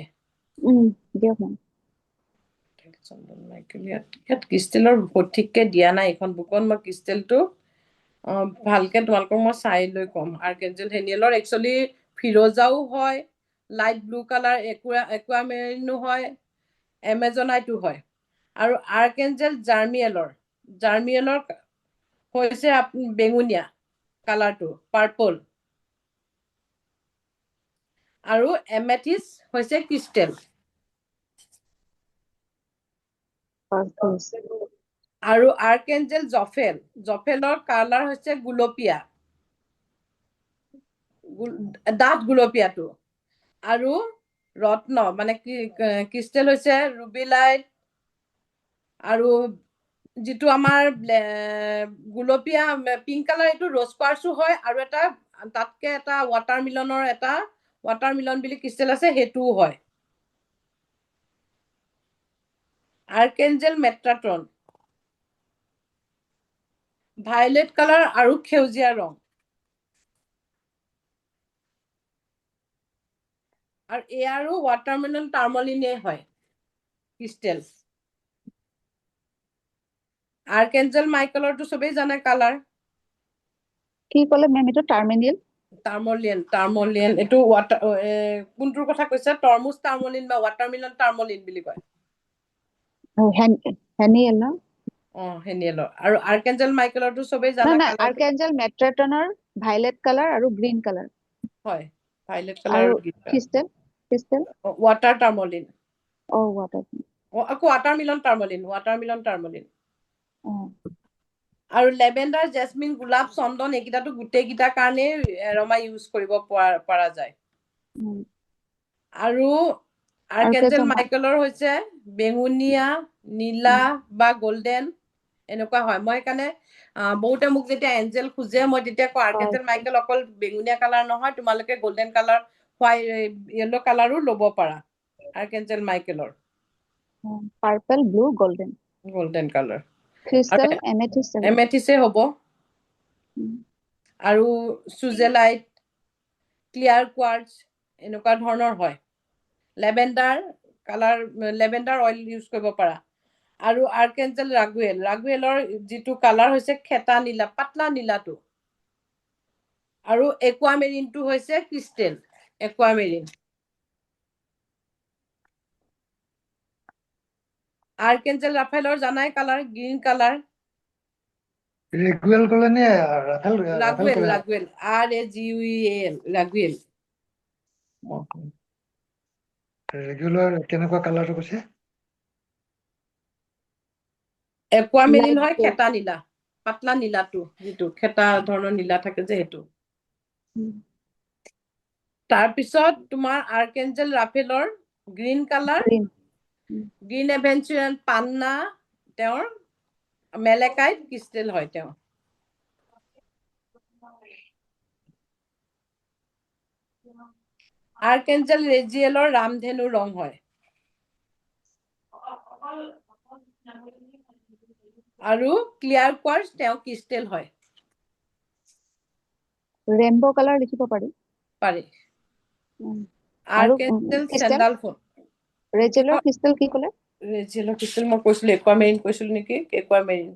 ইয়াত ক্ৰিষ্টেলৰ সঠিককে দিয়া নাই এইখন বুকত মই ক্ৰিষ্টেলটো ভালকে তোমালোকক মই চাই লৈ কম আৰ্কেঞ্জেল হেনিয়েলৰ একচুয়ালি ফিৰোজাও হয় লাইট ব্লু কালাৰ একুৱামেৰিনো হয় এমেজনাইটো হয় আৰু আৰ্কেঞ্জেল জাৰ্মিয়েলৰ হৈছে বেঙুনীয়া কালাৰটো পাৰ্পল আৰু এমেথিছ হৈছে ক্ৰিষ্টেল আৰু আৰ্কেঞ্জেল জফেলৰ কালাৰ হৈছে গুলপীয়া ডাঠ গুলপীয়াটো আৰু ৰত্ন মানে ক্ৰিষ্টেল হৈছে ৰুবিলাইট আৰু যিটো আমাৰ গুলপীয়া পিংক কালাৰ এইটো ৰ'জ কোৱাৰ্টছো হয় আৰু এটা তাতকে এটা ৱাটাৰমিলন বুলি ক্ৰিষ্টেল আছে সেইটোও হয় আৰ্কেঞ্জেল মেট্ৰাট্ৰন ভায়োলেট কালাৰ আৰু সেউজীয়া ৰং আৰু এয়াৰো ৱাটাৰমেলন টাৰ্মলিনে হয় ক্ৰিষ্টেল আৰ্কেঞ্জেল মাইকেলৰটো সবেই জানে কালাৰ কি ক'লে মেম এইটো টাৰ্মলিন এইটো কোনটোৰ কথা কৈছে তৰমুজ টাৰ্মলিন বা ৱাটাৰমেলন টাৰ্মলিন বুলি কয় হেনিয়েলৰ আৰু আৰ্কেঞ্জেল মাইকেলৰটো সবেই জানে কালাৰ আৰ্কেঞ্জেল মেট্ৰাট্ৰনৰ ভায়োলেট কালাৰ আৰু গ্ৰীণ কালাৰ হয় ভায়োলেট কালাৰ আৰু ক্ৰিষ্টেল ৱাটাৰ টাৰ্মলিন ৱাটাৰ ৱাটাৰমিলন টাৰ্মলিন আৰু লেভেণ্ডাৰ জেচমিন গোলাপ চন্দন এইকেইটাটো গোটেইকেইটাৰ কাৰণে এৰমা ইউজ কৰিব পৰা যায় আৰু আৰ্কেঞ্জেল মাইকেলৰ হৈছে বেঙুনীয়া নীলা বা গোল্ডেন এনেকুৱা হয় মই সেইকাৰণে বহুতে মোক যেতিয়া এঞ্জেল খুজে মই তেতিয়া কওঁ আৰ্কেঞ্জেল মাইকেল অকল বেঙুনীয়া কালাৰ নহয় তোমালোকে গোল্ডেন কালাৰ য়েল্লো কালাৰো ল'ব পাৰা আৰ্কেঞ্জেল মাইকেলৰ purple blue golden colour crystal এমেথিছে হ'ব আৰু সুজেলাইট ক্লিয়াৰ কোৱাৰ্টজ এনেকুৱা ধৰণৰ হয় লেভেণ্ডাৰ অইল ইউজ কৰিব পাৰা আৰু আৰ্কেঞ্জেল ৰাগুৱেলৰ যিটো কালাৰ হৈছে খেতা নীলা পাতলা নীলাটো আৰু একুৱামেৰিনটো হৈছে ক্ৰিষ্টেল একুৱামেৰিন আৰ্কেঞ্জেল ৰাফেলৰ জানাই কালাৰ গ্ৰীণ কালাৰ ৰেগুৱেল ক'লে নে ৰাফেল ৰাফেল ক'লে ৰাগুৱেল RAGUEL ৰাগুৱেল ৰেগুলাৰ কেনেকুৱা কালাৰটো কৈছে একুৱামেৰিন হয় খেতা নীলা পাতলা নীলাটো যিটো খেতা ধৰণৰ নীলা থাকে যে সেইটো তাৰপিছত তোমাৰ আৰ্কেঞ্জেল ৰাফেলৰ গ্ৰীণ কালাৰ গ্ৰীণ এভেঞ্চুৰিয়ান পান্না তেওঁৰ মেলেকাইট ক্ৰিষ্টেল হয় তেওঁ আৰ্কেঞ্জেল ৰেজিয়েলৰ ৰামধেনু ৰং হয় আৰু ক্লিয়াৰ কোৱাৰ্টজ তেওঁ ক্ৰিষ্টেল হয় ৰেইনবো কালাৰ লিখিব পাৰি পাৰি আৰু আৰ্কেঞ্জেল ক্ৰিষ্টেল চেণ্ডালফোন ৰেজেলৰ ক্ৰিষ্টেল কি ক'লে ৰেজিয়েলৰ ক্ৰিষ্টেল মই কৈছিলো একুৱামেৰিন কৈছিলো নেকি একুৱামেৰিন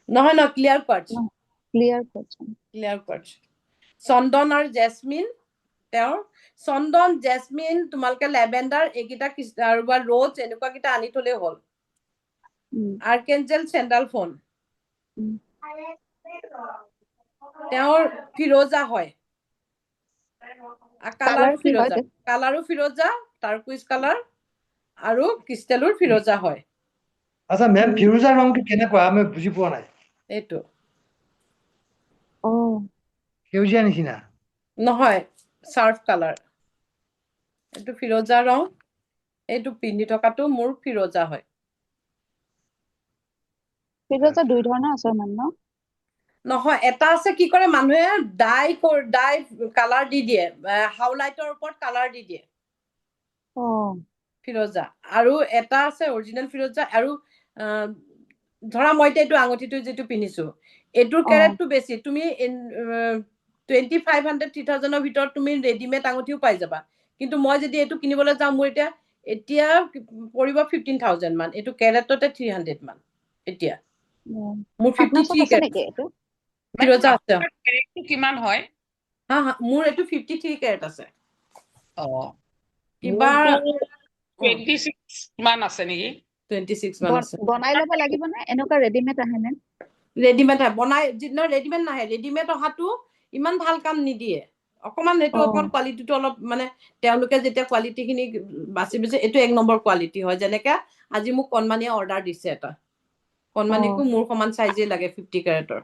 নহয় ক্লিয়াৰ কোৱাৰ্টজ ক্লিয়াৰ কোৱাৰ্টজ চন্দন আৰু জেচমিন তেওঁৰ চন্দন জেচমিন তোমালোকে লেভেণ্ডাৰ এইকেইটা আৰু বা ৰ'জ এনেকুৱা কেইটা আনি থলে হ'ল আৰ্কেঞ্জেল চেণ্ডালফোন তেওঁৰ ফিৰোজা হয় কালাৰো ফিৰোজা টাৰ্কুইজ কালাৰ আৰু ক্ৰিষ্টেলৰ ফিৰোজা হয় আচ্ছা মেম ফিৰোজা ৰংটো কেনেকুৱা আমি বুজি পোৱা নাই এইটো সেউজীয়া নিচিনা নহয় চাৰ্ফ কালাৰ এইটো ফিৰোজা ৰং এইটো পিন্ধি থকাটো মোৰ ফিৰোজা হয় ফিৰোজা দুই ধৰণৰ আছে মানে নহয় এটা আছে কি কৰে মানুহে ডাই কালাৰ দি দিয়ে হাউলাইটৰ ওপৰত কালাৰ দি দিয়ে ফিৰোজা আৰু এটা আছে অৰিজিনেল ফিৰোজা আৰু ধৰা মই এতিয়া এইটো আঙুঠিটো যিটো পিন্ধিছো এইটোৰ কেৰেটটো বেছি তুমি 2500 3000ৰ ভিতৰত তুমি ৰেডিমেড আঙুঠিও পাই যাবা কিন্তু মই যদি এইটো কিনিবলৈ যাওঁ মোৰ এতিয়া পৰিব 15000 মান এইটো কেৰেটতে 300 মান এতিয়া মোৰ 53 কেৰেট ফিৰোজা আছে কিমান হয় মোৰ এইটো 53 কেৰেট আছে কিবা 26 মান আছে নেকি 26 মান আছে বনাই ল'ব লাগিব নে এনেকুৱা ৰেডিমেড আহে নে ৰেডিমেড বনাই ৰেডিমেড নাহে ৰেডিমেড অহাটো ইমান ভাল কাম নিদিয়ে অকমান সেইটো অকমান কোৱালিটিটো অলপ মানে তেওঁলোকে যেতিয়া কোৱালিটি খিনি বাছি এইটো 1 নম্বৰ কোৱালিটি হয় যেনেকে আজি মোক কণমানিয়ে অৰ্ডাৰ দিছে এটা কণমানিকো মোৰ সমান সাইজে লাগে 50 কেৰেটৰ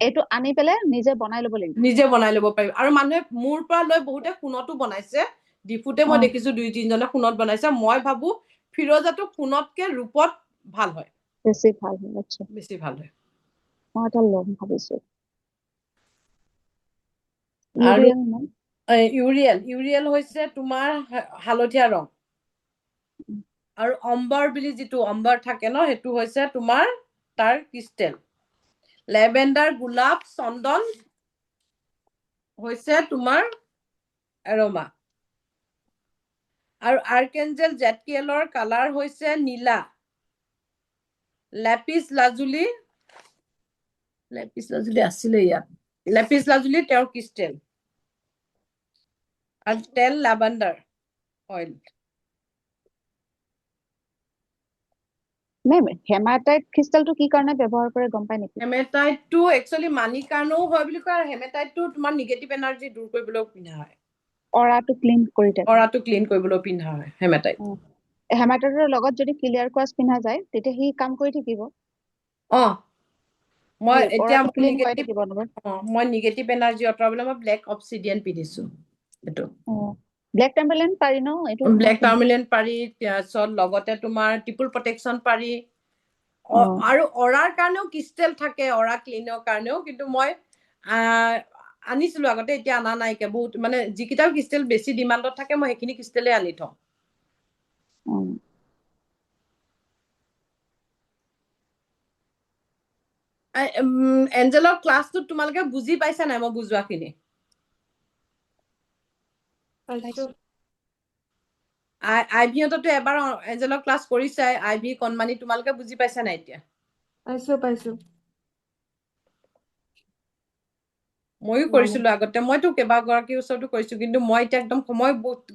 এইটো আনি পেলাই নিজে বনাই ল'ব লাগিব নিজে বনাই ল'ব পাৰিব আৰু মানুহে মোৰ পৰা লৈ বহুতে সোণতো বনাইছে ডিফুতে মই দেখিছো 2-3 জনে সোণত বনাইছে মই ভাবো ফিৰোজাটো সোণতকে ৰূপত ভাল হয় বেছি ভাল হয় আচ্ছা বেছি ভাল হয় মই এটা ল'ম ভাবিছো আৰু ইউৰিয়েল হৈছে তোমাৰ হালধীয়া ৰং আৰু অম্বৰ বুলি যিটো অম্বৰ থাকে ন সেইটো হৈছে তোমাৰ তাৰ ক্ৰিষ্টেল লেভেণ্ডাৰ গোলাপ চন্দন হৈছে তোমাৰ এৰোমা আৰু আৰ্কেঞ্জেল জেটকিয়েলৰ কালাৰ হৈছে নীলা লেপিছ লাজুলি আছিলে ইয়াত লেপিছ লাজুলি তেওঁৰ ক্ৰিষ্টেল আৰু তেল লাভেণ্ডাৰ অইল মেম হেমাটাইট ক্ৰিষ্টেলটো কি কাৰণে ব্যৱহাৰ কৰে গম পাই নেকি হেমেটাইটটো একচুয়ালি মানিৰ কাৰণেও হয় বুলি কয় আৰু হেমেটাইটটো তোমাৰ নিগেটিভ এনাৰ্জি দূৰ কৰিবলৈ পিন্ধা হয় অৰাটো ক্লিন কৰি থাকে অৰাটো ক্লিন কৰিবলৈ পিন্ধা হয় হেমেটাইট হেমাটাইটৰ লগত যদি ক্লিয়াৰ কোৱাৰ্টজ পিন্ধা যায় তেতিয়া সি কাম কৰি থাকিব মই এতিয়া মই নিগেটিভ এনাৰ্জি আঁতৰাবলৈ মই ব্লেক অবচিডিয়ান পিন্ধিছো এইটো ব্লেক টাৰ্মালিন পাৰি ন এইটো ব্লেক টাৰ্মালিন পাৰি তাৰপিছত লগতে তোমাৰ ট্ৰিপল প্ৰটেকশ্যন পাৰি আৰু অৰাৰ কাৰণেও ক্ৰিষ্টেল থাকে অৰা ক্লিনৰ কাৰণেও কিন্তু মই আনিছিলো আগতে এতিয়া আনা নাইকিয়া বহুত মানে যিকেইটা ক্ৰিষ্টেল বেছি ডিমাণ্ডত থাকে মই সেইখিনি ক্ৰিষ্টেলে আনি থওঁ এঞ্জেলৰ ক্লাছটো তোমালোকে বুজি পাইছা নাই মই বুজোৱাখিনি আইভিহঁততো এবাৰ এঞ্জেলৰ ক্লাছ কৰিছাই আইভি কণমানি তোমালোকে বুজি পাইছা নাই এতিয়া পাইছো ময়ো কৰিছিলো আগতে, মইতো কেইবাগৰাকীৰ ওচৰতো কৰিছো, কিন্তু মই এতিয়া একদম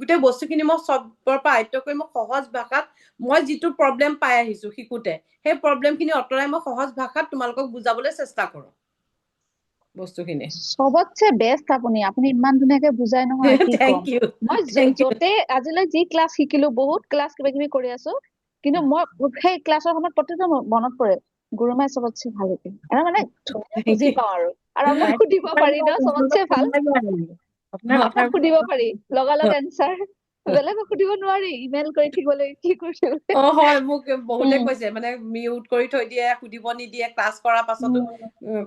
গোটেই বস্তুখিনি মই চবৰ পৰা আয়ত্ব কৰি মই সহজ ভাষাত মই যিটো প্ৰব্লেম পাই আহিছো শিকোতে, সেই প্ৰব্লেমখিনি অঁতৰাই মই সহজ ভাষাত তোমালোকক বুজাবলৈ চেষ্টা কৰো বস্তুখিনি। চবতছে বেষ্ট আপুনি ইমান ধুনীয়াকে বুজাই নহয়, কি থেংক কম। ইউ, মই থেংক ইউ। যতে আজিলৈ যি ক্লাছ শিকিলো, বহুত ক্লাছ কিবা কিবি কৰি আছো, কিন্তু মই সেই ক্লাছৰ সময়ত প্ৰতিটো মনত পৰে গুৰুমাই চবতছে ভাল শিকে, মানে ধুনীয়া বুজি পাওঁ আৰু আপোনাক সুধিব পাৰি ন চবতছে ভাল, আপোনাক সুধিব পাৰি লগালগ এনচাৰ, বেলেগক সুধিব নোৱাৰি, ইমেইল কৰি থাকিব লাগে, কি কৰিছে। হয়, মোক বহুতে কৈছে মানে মিউট কৰি থৈ দিয়ে, সুধিব নিদিয়ে, ক্লাছ কৰাৰ পাছতো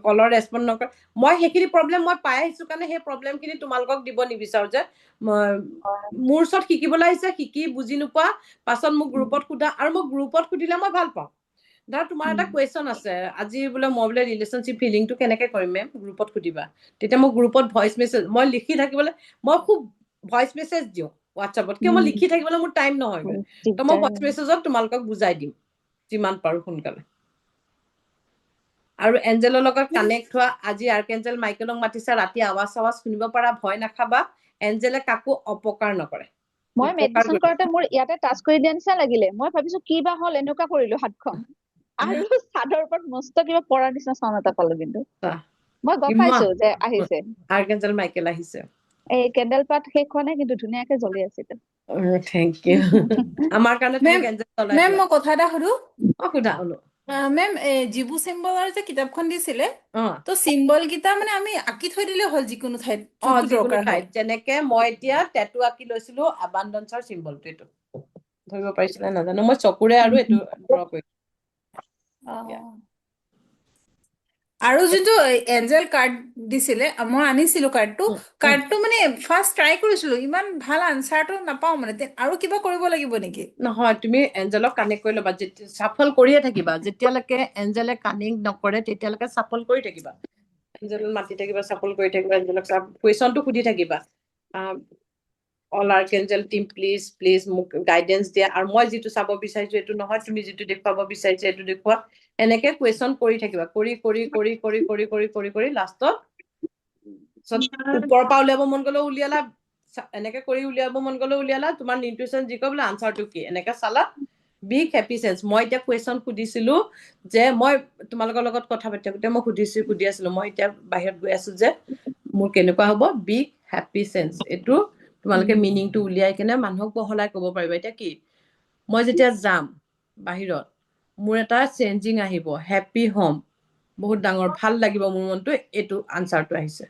কলৰ ৰেছপন্ড নকৰে। মই সেইখিনি প্ৰব্লেম মই পাই আহিছো কাৰণে সেই প্ৰব্লেমখিনি তোমালোকক দিব নিবিচাৰো, যে মোৰ ওচৰত শিকিবলৈ আহিছে, শিকি বুজি নোপোৱা পাছত মোক গ্ৰুপত সোধা, আৰু মোক গ্ৰুপত সুধিলে মই ভাল পাওঁ। ধৰা তোমাৰ এটা কুৱেশ্যন আছে আজি, বোলে মই বোলে ৰিলেশ্যনশ্বিপ ফিলিংটো কেনেকে কৰিম মেম, গ্ৰুপত সুধিবা। তেতিয়া মই গ্ৰুপত ভইচ মেছেজ, মই লিখি থাকিবলৈ, মই খুব ভইচ মেছেজ দিওঁ হোৱাটছএপত, কিয় মই লিখি থাকিবলৈ মোৰ টাইম নহয়গৈ, তো মই ভইচ মেছেজত তোমালোকক বুজাই দিম যিমান পাৰো সোনকালে। আৰু এঞ্জেলৰ লগত কানেক্ট হোৱা, আজি আৰ্কেঞ্জেল মাইকেলক মাতিছা, ৰাতি আৱাজ শুনিব পাৰা, ভয় নাখাবা, এঞ্জেলে কাকো অপকাৰ নকৰে। মই মেডিটেশ্যন কৰোতে মোৰ ইয়াতে টাচ কৰি দিয়া নিচিনা লাগিলে, মই ভাবিছো কি বা হ'ল, এনেকুৱা কৰিলো হাতখন, আৰু চাদৰ ওপৰত মস্ত কিবা পৰাৰ নিচিনা চাউণ্ড এটা পালো, কিন্তু মই গম পাইছো যে আহিছে, আৰ্কেঞ্জেল মাইকেল আহিছে। এই কেণ্ডেল পাত শেষ হোৱা নাই, কিন্তু ধুনীয়াকে জ্বলি আছিল। Thank you. আমাৰ কাৰণে তুমি কেঞ্জেল জ্বলাই মেম দিয়া। মই কথা এটা সুধো। সোধা হলো। মেম জিবু চিম্বলৰ যে কিতাপখন দিছিলে, তো চিম্বল কেইটা মানে আমি আঁকি থৈ দিলে হ'ল যিকোনো ঠাইত, যোনটো যিকোনো দৰকাৰ হয়। ঠাইত, যেনেকে মই এতিয়া টেটু আঁকি লৈছিলো আবান্ডেন্সৰ চিম্বলটো, এইটো ধৰিব পাৰিছিলে নাজানো, মই চকুৰে আৰু এইটো ড্ৰ কৰিছো। আৰু যোনটো এঞ্জেল কাৰ্ড দিছিলে, মই আনিছিলো কাৰ্ডটো মানে ফাৰ্ষ্ট ট্ৰাই কৰিছিলো, ইমান ভাল আনচাৰটো নাপাওঁ মানে, আৰু কিবা কৰিব লাগিব নেকি? নহয়, তুমি এঞ্জেলক কানেক্ট কৰি ল'বা, চাফল কৰিয়ে থাকিবা, যেতিয়ালৈকে এঞ্জেলে কানেক্ট নকৰে তেতিয়ালৈকে চাফল কৰি থাকিবা, এঞ্জেলক মাতি থাকিবা, চাফল কৰি থাকিবা, এঞ্জেলক কুৱেশ্যনটো সুধি থাকিবা, অল আৰ্কেঞ্জেল টিম প্লিজ প্লিজ মোক গাইডেঞ্চ দিয়া, আৰু মই যিটো চাব বিচাৰিছো এইটো নহয়, তুমি যিটো দেখুৱাব বিচাৰিছা এইটো দেখুওৱা, এনেকে কুৱেশ্যন কৰি থাকিবা, কৰি কৰি কৰি কৰি কৰি কৰি কৰি কৰি লাষ্টত ওপৰৰ পৰা উলিয়াব মন গ'লেও উলিয়ালা, এনেকে কৰি উলিয়াব মন গ'লেও উলিয়ালা, তোমাৰ ইনটুইশ্যন যি কয় বোলে আনচাৰটো কি, এনেকে চালা, বিগ হেপি চেঞ্চ। মই এতিয়া কুৱেশ্যন সুধিছিলো, যে মই তোমালোকৰ লগত কথা পাতি থাকোতে মই সুধি আছিলো, মই এতিয়া বাহিৰত গৈ আছো যে মোৰ কেনেকুৱা হ'ব, বিগ হেপি চেঞ্চ, এইটো তোমালোকে মিনিংটো উলিয়াই কেনে মানুহক বহলাই ক'ব পাৰিবা। এতিয়া কি, মই যেতিয়া যাম বাহিৰত, মোৰ এটা চেঞ্জিং আহিব, হেপী হ'ম, বহুত ডাঙৰ ভাল লাগিব মোৰ মনটো, এইটো আনচাৰটো আহিছে,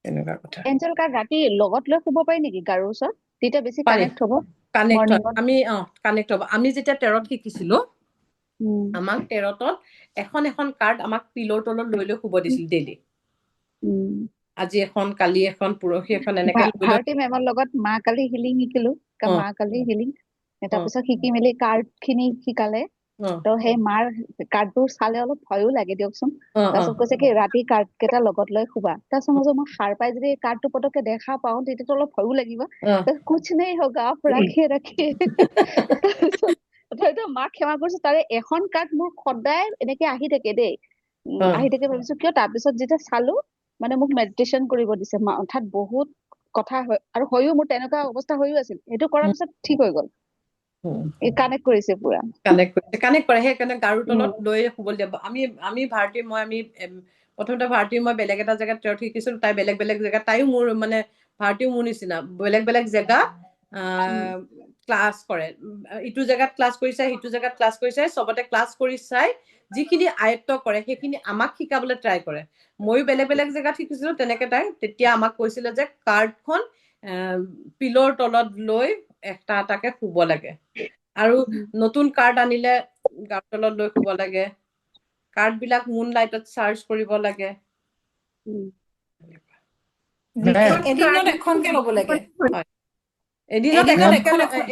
এনেকুৱা কথা। এঞ্জেল কাৰ্ড ৰাতি লগত লৈ শুব পাৰি নেকি গাৰুৰ ওচৰত, তেতিয়া বেছি কানেক্ট হ'ব? কানেক্ট হয়, আমি কানেক্ট হ'ব। আমি যেতিয়া 13ত শিকিছিলো, আমাক 13ত এখন এখন কাৰ্ড আমাক পিলৰ তলত লৈ লৈ শুব দিছিল ডেইলি, আজি এখন, কালি এখন, পৰহি এখন, এনেকে ভাৰতী মেমৰ লগত মা কালি হিলিং শিকিলো, মা কালি হিলিং, তাৰপিছত শিকি মেলি কাৰ্ড খিনি শিকালে, তো সেই মাৰ কাৰ্ডবোৰ চালে অলপ ভয়ো লাগে দিয়কচোন, তাৰপিছত কৈছে কি ৰাতি কাৰ্ড কেইটা লগত লৈ শুবা, তাৰপিছত মই সাৰ পাই যদি কাৰ্ডটো পতককে দেখা পাওঁ তেতিয়াতো অলপ ভয়ো লাগিব, কুছ নেই হোগা আপ ৰাখিয়ে ৰাখিয়ে, তাৰপিছত মাক ক্ষমা কৰিছো, তাৰে এখন কাৰ্ড মোৰ সদায় এনেকে আহি থাকে দেই, আহি থাকে, ভাবিছো কিয়, তাৰপিছত যেতিয়া চালো, মানে মোক মেডিটেশ্যন কৰিব দিছে, অৰ্থাৎ বহুত কথা হয়, আৰু হয়ও মোৰ তেনেকুৱা অৱস্থা হৈও আছিল, সেইটো কৰাৰ পিছত ঠিক হৈ গ'ল, কানেক্ট কৰিছে পুৰা, কানেক্ট কৰে, সেইকাৰণে গাৰুৰ তলত লৈ শুবলৈ দিব। আমি ভাৰতী, আমি প্ৰথমতে ভাৰতী মই বেলেগ এটা জেগাত শিকিছিলো, তাই বেলেগ বেলেগ জেগাত, তাইও মোৰ মানে ভাৰতীও মোৰ নিচিনা বেলেগ বেলেগ জেগাত ক্লাছ কৰে, ইটো জেগাত ক্লাছ কৰিছে, সিটো জেগাত ক্লাছ কৰিছে, চবতে ক্লাছ কৰি চাই যিখিনি আয়ত্ত কৰে সেইখিনি আমাক শিকাবলৈ ট্ৰাই কৰে। ময়ো বেলেগ বেলেগ জেগাত শিকিছিলো তেনেকে তাই, তেতিয়া আমাক কৈছিলে যে কাৰ্ডখন পিলৰ তলত লৈ এটা এটাকে শুব লাগে, আৰু নতুন কাৰ্ড আনিলে গাৰ তলত লৈ শুব লাগে, কাৰ্ড বিলাক মুন লাইটত চাৰ্জ কৰিব লাগে, এদিনত এখনকে ল'ব লাগে,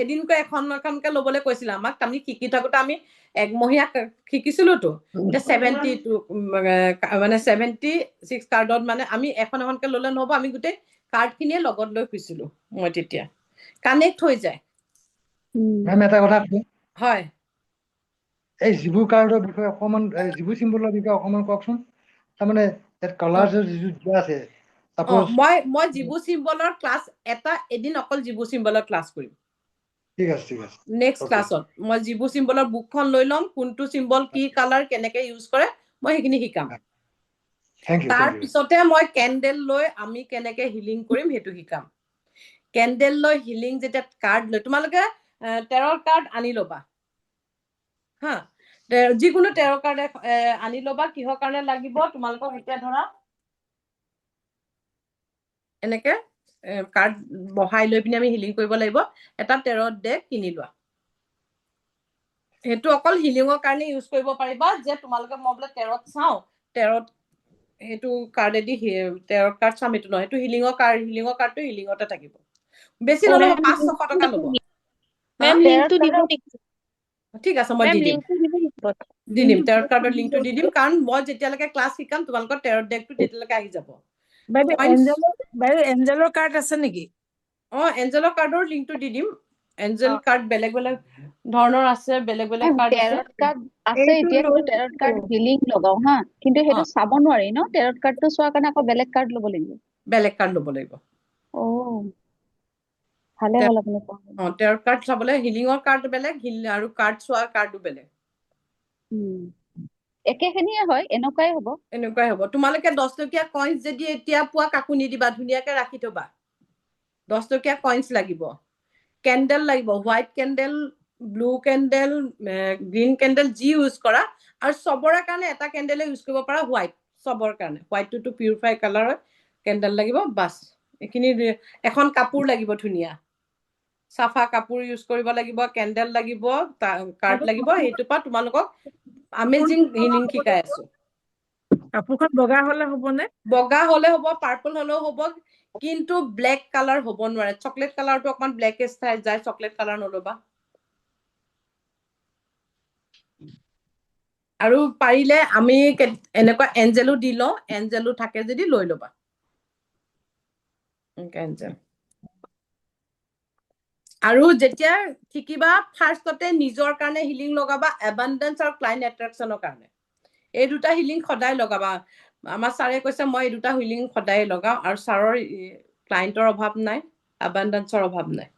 এদিনকৈ এখন এখনকে ল'বলৈ কৈছিলে আমাক। আমি শিকি থাকোতে আমি একমহীয়া শিকিছিলোতো, এতিয়া 76 কাৰ্ডত মানে আমি এখন এখনকে ল'লে নহ'ব, আমি গোটেই কাৰ্ড খিনিয়ে লগত লৈ শুইছিলো। মই তেতিয়া কানেক্ট হৈ যায়। এটা কথা হয়, এই জিবু কাৰ্ডৰ বিষয়ে অকণমান, জিবু চিম্বলৰ বিষয়ে অকণমান কওকচোন। তাৰমানে ইয়াত কালাৰ যিটো দিয়া আছে সাপোজ মই জিবু চিম্বলৰ ক্লাছ এদিন অকল জিবু চিম্বলৰ ক্লাছ কৰিম ঠিক আছে নেক্সট Okay. ক্লাছত মই জিবু চিম্বলৰ বুকখন লৈ ল'ম কোনটো চিম্বল কি কালাৰ কেনেকে ইউজ কৰে মই সেইখিনি শিকাম Thank you. তাৰ পিছতে মই কেন্ডেল লৈ আমি কেনেকে হিলিং কৰিম সেইটো শিকাম কেন্ডেল লৈ হিলিং যেতিয়া কাৰ্ড লৈ তোমালোকে টেৰৰ কাৰ্ড আনি ল'বা হা যিকোনো টেৰৰ কাৰ্ড আনি ল'বা কিহৰ কাৰণে লাগিব তোমালোকক এতিয়া ধৰা এনেকে কাৰ্ড বহাই লৈ পিনে আমি হিলিং কৰিব লাগিব এটা টেৰৰ ডেক কিনি লোৱা সেইটো অকল হিলিঙৰ কাৰণে ইউজ কৰিব পাৰিবা যে তোমালোকে মই বোলে টেৰত চাওঁ টেৰত সেইটো কাৰ্ডেদি টেৰৰ কাৰ্ড চাম এইটো নহয় সেইটো হিলিঙৰ কাৰ্ডটো হিলিঙতে থাকিব বেছি নল'ব 500-600 টকা ল'ব মেম লিংকটো দিব নেকি ঠিক আছে মই দি দিম টেৰত কাৰ্ডৰ লিংকটো দি দিম কাৰণ মই যেতিয়ালৈকে ক্লাছ শিকাম তোমালোকৰ টেৰত ডেকটো তেতিয়ালৈকে আহি যাব বাইদেউ এঞ্জেলৰ কাৰ্ড আছে নেকি এঞ্জেলৰ কাৰ্ডৰ লিংকটো দি দিম এঞ্জেল কাৰ্ড বেলেগ বেলেগ ধৰণৰ আছে বেলেগ বেলেগ কাৰ্ড টেৰট কাৰ্ড আছে এতিয়া কিন্তু টেৰট কাৰ্ড হিলিং লগাও হা কিন্তু সেইটো চাব নোৱাৰি ন টেৰট কাৰ্ডটো চোৱাৰ কাৰণে আকৌ বেলেগ কাৰ্ড ল'ব লাগিব ভালে হ'ল আপুনি টেৰট কাৰ্ড চাবলৈ হিলিঙৰ কাৰ্ড বেলেগ আৰু কাৰ্ড চোৱাৰ কাৰ্ডো বেলেগ একেখিনিয়ে হয় এনেকুৱাই হ'ব তোমালোকে 10 টকীয়া কইন্স যদি এতিয়া পোৱা কাকো নিদিবা ধুনীয়াকে ৰাখি থবা 10 টকীয়া কইন্স লাগিব কেন্ডেল লাগিব হোৱাইট কেন্ডেল ব্লু কেন্ডেল গ্ৰীণ কেন্ডেল যি ইউজ কৰা আৰু চবৰে কাৰণে এটা কেন্ডেলে ইউজ কৰিব পাৰা হোৱাইট চবৰ কাৰণে হোৱাইটটো পিউৰিফাই কালাৰৰ কেন্ডেল লাগিব বাছ এইখিনি এখন কাপোৰ লাগিব ধুনীয়া চাফা কাপোৰ ইউজ কৰিব লাগিব কেন্ডেল লাগিব কাৰ্ড লাগিব এইটোৰ পৰা তোমালোকক আমেজিং হিলিং শিকাই আছো কাপোৰখন বগা হলে হ'বনে বগা হলে হ'ব পাৰ্পল হলেও হ'ব কিন্তু ব্লেক কালাৰ হ'ব নোৱাৰে চকলেট কালাৰটো অকমান ব্লেকেজ যায় চকলেট কালাৰ নলবা আৰু পাৰিলে আমি এনেকুৱা এঞ্জেলো দি লওঁ এঞ্জেলো থাকে যদি লৈ ল'বা এঞ্জেল আৰু যেতিয়া শিকিবা ফাৰ্ষ্টতে নিজৰ কাৰণে হিলিং লগাবা এবান্ডেন্স আৰু ক্লাইণ্ট এট্ৰেকশ্যনৰ কাৰণে এই দুটা হিলিং সদায় লগাবা আমাৰ ছাৰে কৈছে মই এই দুটা হিলিং সদায় লগাওঁ আৰু ছাৰৰ ক্লাইণ্টৰ অভাৱ নাই এবান্ডেন্সৰ অভাৱ নাই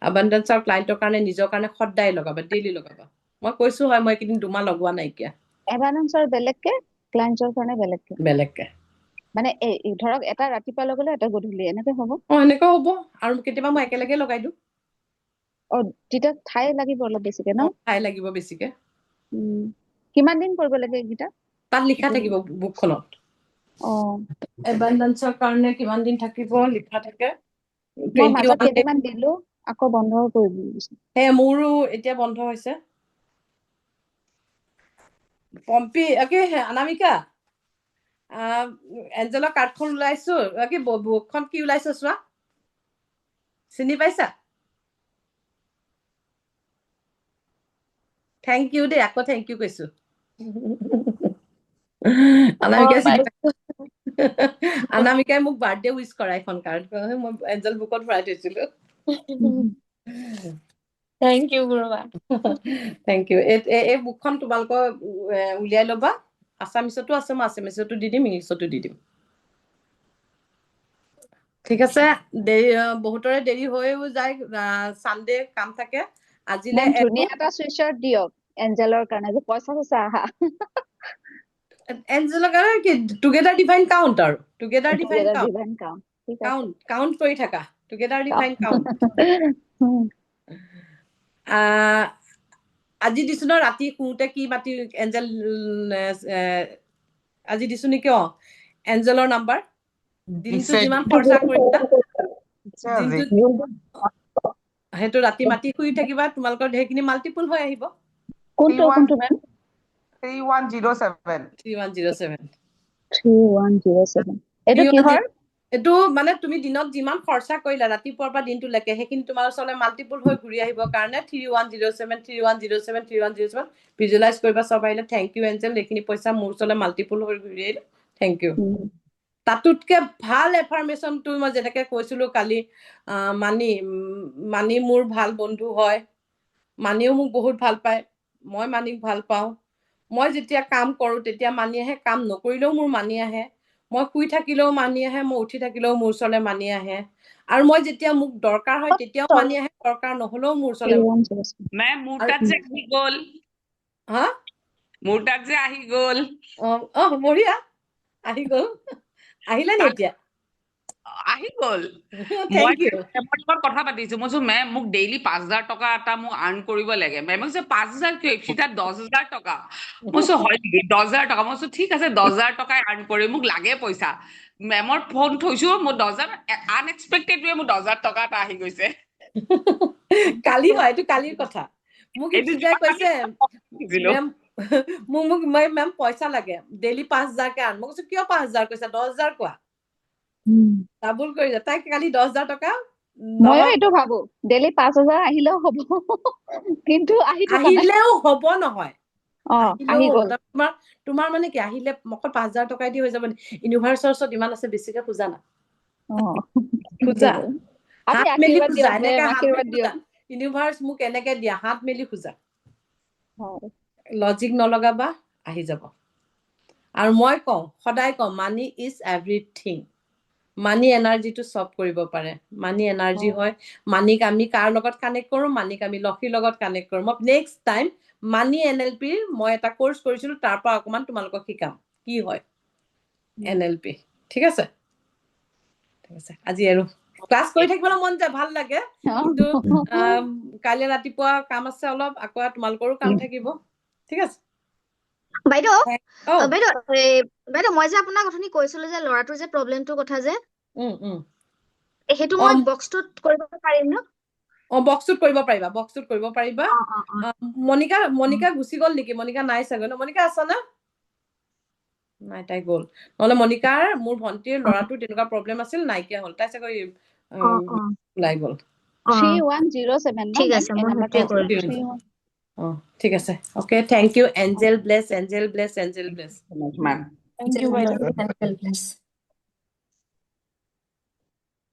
এবান্ডেন্স আৰু ক্লাইণ্টৰ কাৰণে নিজৰ কাৰণে সদায় লগাবা ডেইলি লগাবা মই কৈছো হয় মই এইকেইদিন 2 মাহ লগোৱা নাইকিয়া এবান্ডেন্সৰ বেলেগকে ক্লাইণ্টৰ কাৰণে বেলেগকে মানে ধৰক এটা ৰাতিপুৱা লগালে এটা গধূলি এনেকে হ'ব এনেকৈ হ'ব আৰু কেতিয়াবা মই একেলগে লগাই দিওঁ তেতিয়া ঠাই লাগিব অলপ বেছিকে ন ঠাই লাগিব বেছিকে কিমান দিন কৰিব লাগে এইকেইটা তাত লিখা থাকিব বুকখনত এবান্ডেন্সৰ কাৰণে কিমান দিন থাকিব লিখা থাকে মই মাজত কেইটামান দিলো আকৌ বন্ধ কৰি দিছো মোৰো এতিয়া বন্ধ হৈছে পম্পি অনামিকা এঞ্জেলৰ কাৰ্ডখন ওলাইছো বুকখন কি ওলাইছো চোৱা চিনি পাইছা থেংক ইউ দেই আকৌ থেংক ইউ কৈছো অনামিকাই মোক বাৰ্থডে উইচ কৰা এখন কাৰ্ড মই এঞ্জেল বুকত ভৰাই থৈছিলো থেংক ইউ গুৰুমা থেংক ইউ এই বুকখন তোমালোকৰ উলিয়াই ল'বা আছামিছতো আছে মই আছামিছতো দি দিম ইংলিছতো দি দিম ঠিক আছে বহুতৰে দেৰি হৈও যায় সানডে কাম থাকে আজিলে ধুনীয়া এটা সুইচাৰ্ট দিয়ক এঞ্জেলৰ কাৰণে যে পইচা আহা এঞ্জেলৰ কাৰণে কি টুগেদাৰ ডিভাইন কাউণ্ট আৰু টুগেদাৰ ডিভাইন কাউণ্ট কৰি থাকা টুগেদাৰ ডিভাইন কাউণ্ট আজি দিছো ন ৰাতি শুওঁতে কি মাতি এঞ্জেল আজি দিছো নেকি এঞ্জেলৰ নাম্বাৰ দিনটো যিমান খৰচা কৰিবা সেইটো ৰাতি মাতি শুই থাকিবা তোমালোকৰ সেইখিনি মাল্টিপল হৈ আহিব 3107 এইটো মানে তুমি দিনত যিমান খৰচা কৰিলা ৰাতিপুৱাৰ পৰা দিনটোলৈকে সেইখিনি তোমাৰ ওচৰলৈ মাল্টিপল হৈ ঘূৰি আহিবৰ কাৰণে 3107 ভিজুৱেলাইজ কৰিবা চব আহিলে থেংক ইউ এঞ্জেল এইখিনি পইচা মোৰ ওচৰলৈ মাল্টিপল হৈ ঘূৰি আহিলে থেংক ইউ তাতোতকে ভাল এফাৰ্মেশ্যনটো মই যেনেকে কৈছিলো কালি মানি মোৰ ভাল বন্ধু হয় মানিও মোক বহুত ভাল পায় মই মানিক ভাল পাওঁ মই যেতিয়া কাম কৰো তেতিয়া মানি আহে কাম নকৰিলেও মোৰ মানি আহে মই শুই থাকিলেও মানি আহে, মই উঠি থাকিলেও মোৰ ওচৰলৈ মানি আহে, আৰু মই যেতিয়া মোক দৰকাৰ হয় তেতিয়াও মানি আহে, দৰকাৰ নহলেও মোৰ ওচৰলৈ মেম মোৰ তাত যে আহি গ'ল, হা মোৰ তাত যে আহি গ'ল। বঢ়িয়া, আহি গ'ল, আহিলে নি এতিয়া? আহি গ'ল। Thank you. মেমৰ লগত কথা পাতিছো, মই কৈছো মেম মোক ডেইলি 5,000 টকা এটা মোক আৰ্ণ কৰিব লাগে। মেমে কৈছে 5,000 কিয়, ইপচিতা 10,000 টকা। মই কৈছো হয় নেকি, 10,000 টকা। মই কৈছো ঠিক আছে 10,000 টকাই আৰ্ণ কৰি, মোক লাগে পইচা। মেমৰ ফোন থৈছো, মোৰ 10,000 আনএক্সপেক্টেড মোৰ 10,000 টকা এটা আহি গৈছে। কালি হয়, এইটো কালিৰ কথা। মোক ইপচিতাই কৈছে মেম মোক মেম পইচা লাগে, ডেইলি 5,000কে আৰ্ণ। মই কৈছো কিয় 5,000 কৈছা, 10,000 কোৱা। ডাবুল কৰি যায়, তাই কালি 10,000 টকা। ময়ো এইটো ভাবো ডেইলি 5,000 আহিলেও হ'ব, কিন্তু আহিলেও হ'ব নহয়, আহি গ'ল। তোমাৰ মানে কি, আহিলে অকল 5,000 টকাই দি হৈ যাব। ইউনিভাৰ্চৰ ওচৰত ইমান আছে, বেছিকে খোজা না, খোজা হাত মেলি খোজা, এনেকে হাত মেলি খোজা, ইউনিভাৰ্চ মোক এনেকে দিয়া, হাত মেলি খোজা, লজিক নলগাবা, আহি যাব। আৰু মই কওঁ, সদায় কওঁ, মানি ইজ এভৰিথিং। মানি এনাৰ্জিটো চব কৰিব পাৰে। মানি এনাৰ্জি হয়, মানিক আমি কাৰ লগত কানেক্ট কৰোঁ, মানিক আমি লক্ষীৰ লগত কানেক্ট কৰোঁ। মই নেক্সট টাইম মানি NLPৰ মই এটা কোৰ্চ কৰিছিলো, তাৰ পৰা অকমান তোমালোকক শিকাম কি হয় NLP। ঠিক আছে, ঠিক আছে। আজি আৰু ক্লাছ কৰি থাকিবলৈ মন যায়, ভাল লাগে, কিন্তু কাইলৈ ৰাতিপুৱা কাম আছে অলপ, আকৌ তোমালোকৰো কাম থাকিব। ঠিক আছে বাইদেউ, বাইদেউ মই যে আপোনাক অথনি কৈছিলো যে ল'ৰাটোৰ যে প্ৰব্লেমটোৰ কথা যে, সেইটো মই বক্সটোত কৰিব পাৰিম ন? বক্সটোত কৰিব পাৰিবা, বক্সটোত কৰিব পাৰিবা। মনিকা গুচি গ'ল নেকি? মনিকা নাই চাগৈ ন? মনিকা আছা না? নাই, তাই গ'ল। নহলে মনিকাৰ, মোৰ ভন্টিৰ ল'ৰাটোৰ তেনেকুৱা প্ৰব্লেম আছিল, নাইকিয়া হ'ল, তাই চাগৈ ওলাই গ'ল। 3107 ঠিক আছে, মই সেইটোৱে কৰিম। ঠিক আছে, okay, thank you. Angel bless, angel bless, angel bless. Ma'am Thank you, বাইদেউ।